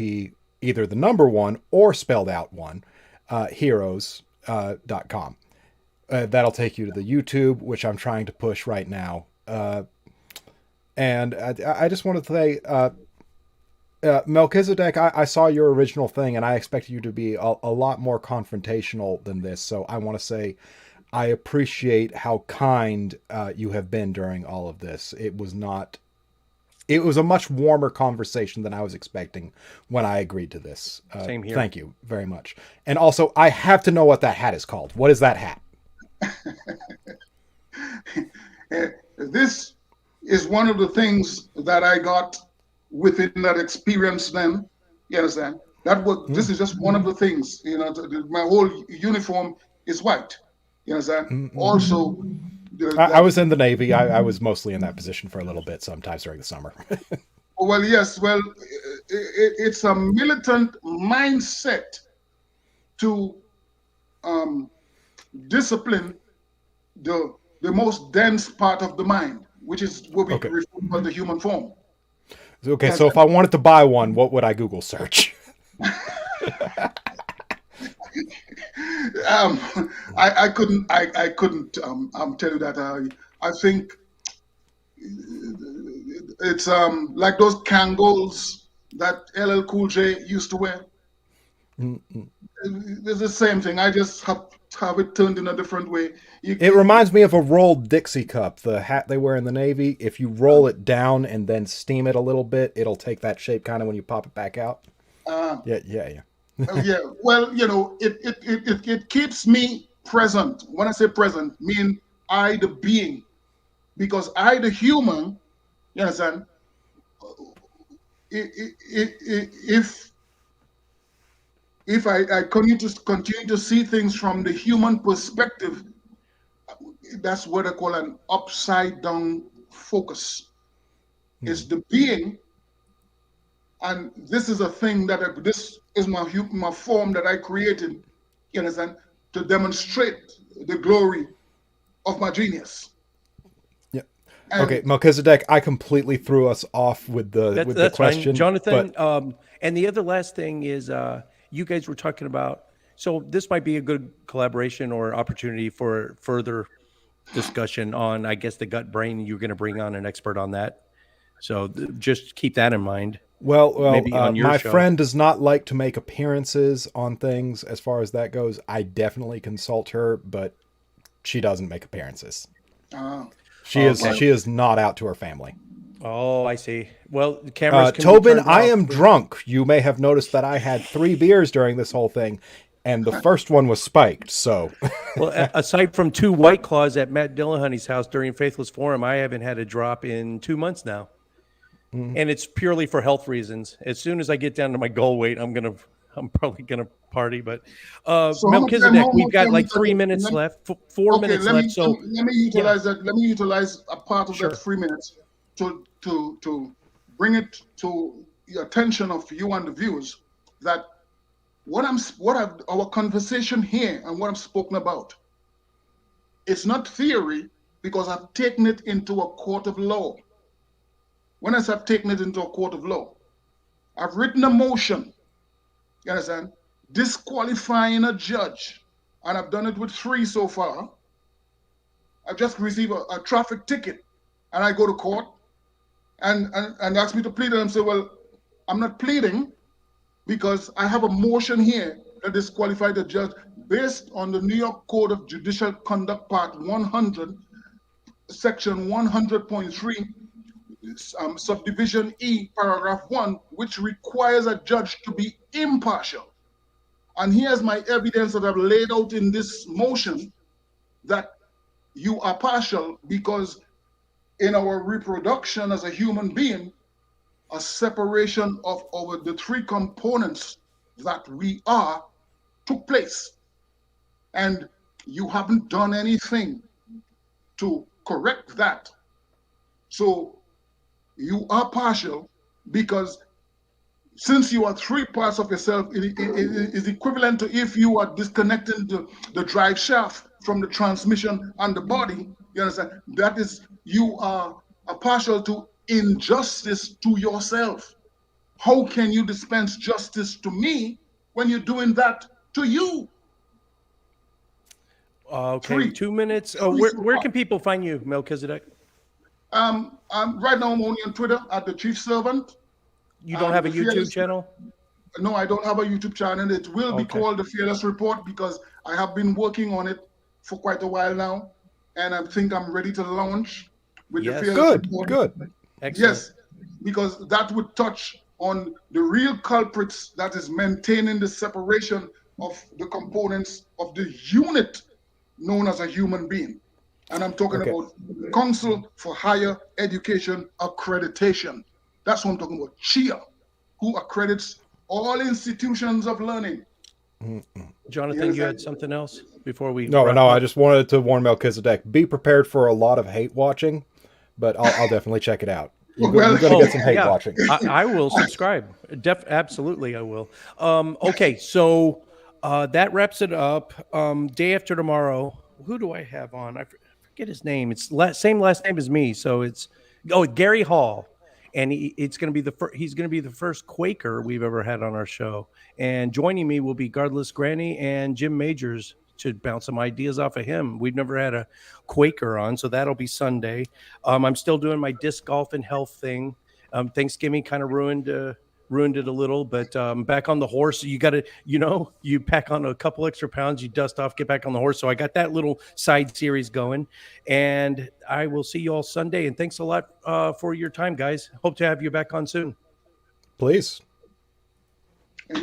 S3: either the number 1 or spelled out 1, heroes.com. That'll take you to the YouTube, which I'm trying to push right now. And I just want to say, Melchizedek, I saw your original thing and I expected you to be a lot more confrontational than this. So I want to say I appreciate how kind you have been during all of this. It was a much warmer conversation than I was expecting when I agreed to this.
S1: Same here.
S3: Thank you very much. And also, I have to know what that hat is called. What is that hat?
S2: This is one of the things that I got within that experience then. You understand? This is just one of the things. My whole uniform is white. You understand? Also,
S3: I was in the Navy. I was mostly in that position for a little bit, sometimes during the summer.
S2: Well, yes. Well, it's a militant mindset to discipline the most dense part of the mind, which is what we refer to as the human form.
S3: Okay,
S2: Yes,
S3: so if I wanted to buy one, what would I Google search?
S2: um, I couldn't tell you that. I think it's like those Kangols that LL Cool J used to wear. It's the same thing. I just have it turned in a different way.
S3: It reminds me of a rolled Dixie cup, the hat they wear in the Navy. If you roll it down and then steam it a little bit, it'll take that shape kind of when you pop it back out. Yeah.
S2: Yeah. Well, it keeps me present. When I say present, mean I the being, because I the human. You understand? If I continue to see things from the human perspective, that's what I call an upside down focus. It's the being, and this is a thing that this is my form that I created, you understand, to demonstrate the glory of my genius.
S3: Yeah.
S2: And
S3: okay, Melchizedek, I completely threw us off with the question,
S1: fine. Jonathan.
S3: but
S1: And the other last thing is, you guys were talking about. So this might be a good collaboration or opportunity for further discussion on, I guess, the gut brain. You're going to bring on an expert on that. So just keep that in mind.
S3: Well,
S1: Maybe on your
S3: my
S1: show.
S3: friend does not like to make appearances on things as far as that goes. I definitely consult her, but she doesn't make appearances. She is not out to her family.
S1: Oh, I see. Well, the cameras can be
S3: Tobin,
S1: turned
S3: I
S1: off.
S3: am drunk. You may have noticed that I had 3 beers during this whole thing, and the first one was spiked. So,
S1: Well, aside from 2 White Claws at Matt Dillahunty's house during Faithless Forum, I haven't had a drop in 2 months now. And it's purely for health reasons. As soon as I get down to my goal weight, I'm probably gonna party. But
S2: So
S1: Melchizedek,
S2: how
S1: we've
S2: much
S1: got
S2: time
S1: like
S2: is
S1: 3
S2: that?
S1: minutes left, 4
S2: Okay,
S1: minutes left. So
S2: let me utilize that. Let me utilize a part of
S1: Sure.
S2: that 3 minutes to bring it to the attention of you and the viewers that our conversation here and what I'm spoken about, it's not theory, because I've taken it into a court of law. When I say I've taken it into a court of law, I've written a motion, you understand, disqualifying a judge, and I've done it with 3 so far. I've just received a traffic ticket, and I go to court and ask me to plead, and I say, well, I'm not pleading because I have a motion here that disqualified the judge based on the New York Code of Judicial Conduct, Part 100, Section 100.3, Subdivision E, Paragraph 1, which requires a judge to be impartial. And here's my evidence that I've laid out in this motion that you are partial, because in our reproduction as a human being, a separation of the 3 components that we are took place. And you haven't done anything to correct that. So you are partial, because since you are 3 parts of yourself, it is equivalent to if you are disconnecting the drive shaft from the transmission and the body. You understand? That is, you are partial to injustice to yourself. How can you dispense justice to me when you're doing that to you?
S1: okay,
S2: 3.
S1: 2 minutes.
S2: Three
S1: Where
S2: so
S1: where
S2: far.
S1: can people find you, Melchizedek?
S2: Right now I'm only on Twitter at the Chief Servant.
S1: You don't have a
S2: the
S1: YouTube
S2: Fearless-
S1: channel?
S2: No, I don't have a YouTube channel. It will be
S1: Okay.
S2: called the Fearless Report, because I have been working on it for quite a while now, and I think I'm ready to launch with
S1: Yes.
S2: the Fearless
S3: good,
S2: Report.
S3: good.
S1: Excellent.
S2: Yes, because that would touch on the real culprits that is maintaining the separation of the components of the unit known as a human being. And I'm talking
S3: Okay.
S2: about the Council for Higher Education Accreditation. That's what I'm talking about. CHIA, who accredits all institutions of learning.
S1: Jonathan, you had something else before we
S3: No,
S1: wrap
S3: no,
S1: up?
S3: I just wanted to warn Melchizedek, be prepared for a lot of hate watching, but I'll definitely check it out. You're
S2: Well,
S3: going to get some hate
S1: yeah.
S3: watching.
S1: I will subscribe. Absolutely, I will. Okay, so that wraps it up. Day after tomorrow, who do I have on? I forget his name. It's same last name as me, so it's Gary Hall. and it's going to be he's going to be the first Quaker we've ever had on our show. And joining me will be Godless Granny and Jim Majors to bounce some ideas off of him. We've never had a Quaker on, so that'll be Sunday. I'm still doing my disc golf and health thing. Thanksgiving kind of ruined it a little, but back on the horse. You got to, you pack on a couple extra pounds, you dust off, get back on the horse. So I got that little side series going, and I will see you all Sunday. And thanks a lot for your time, guys. Hope to have you back on soon.
S3: Please.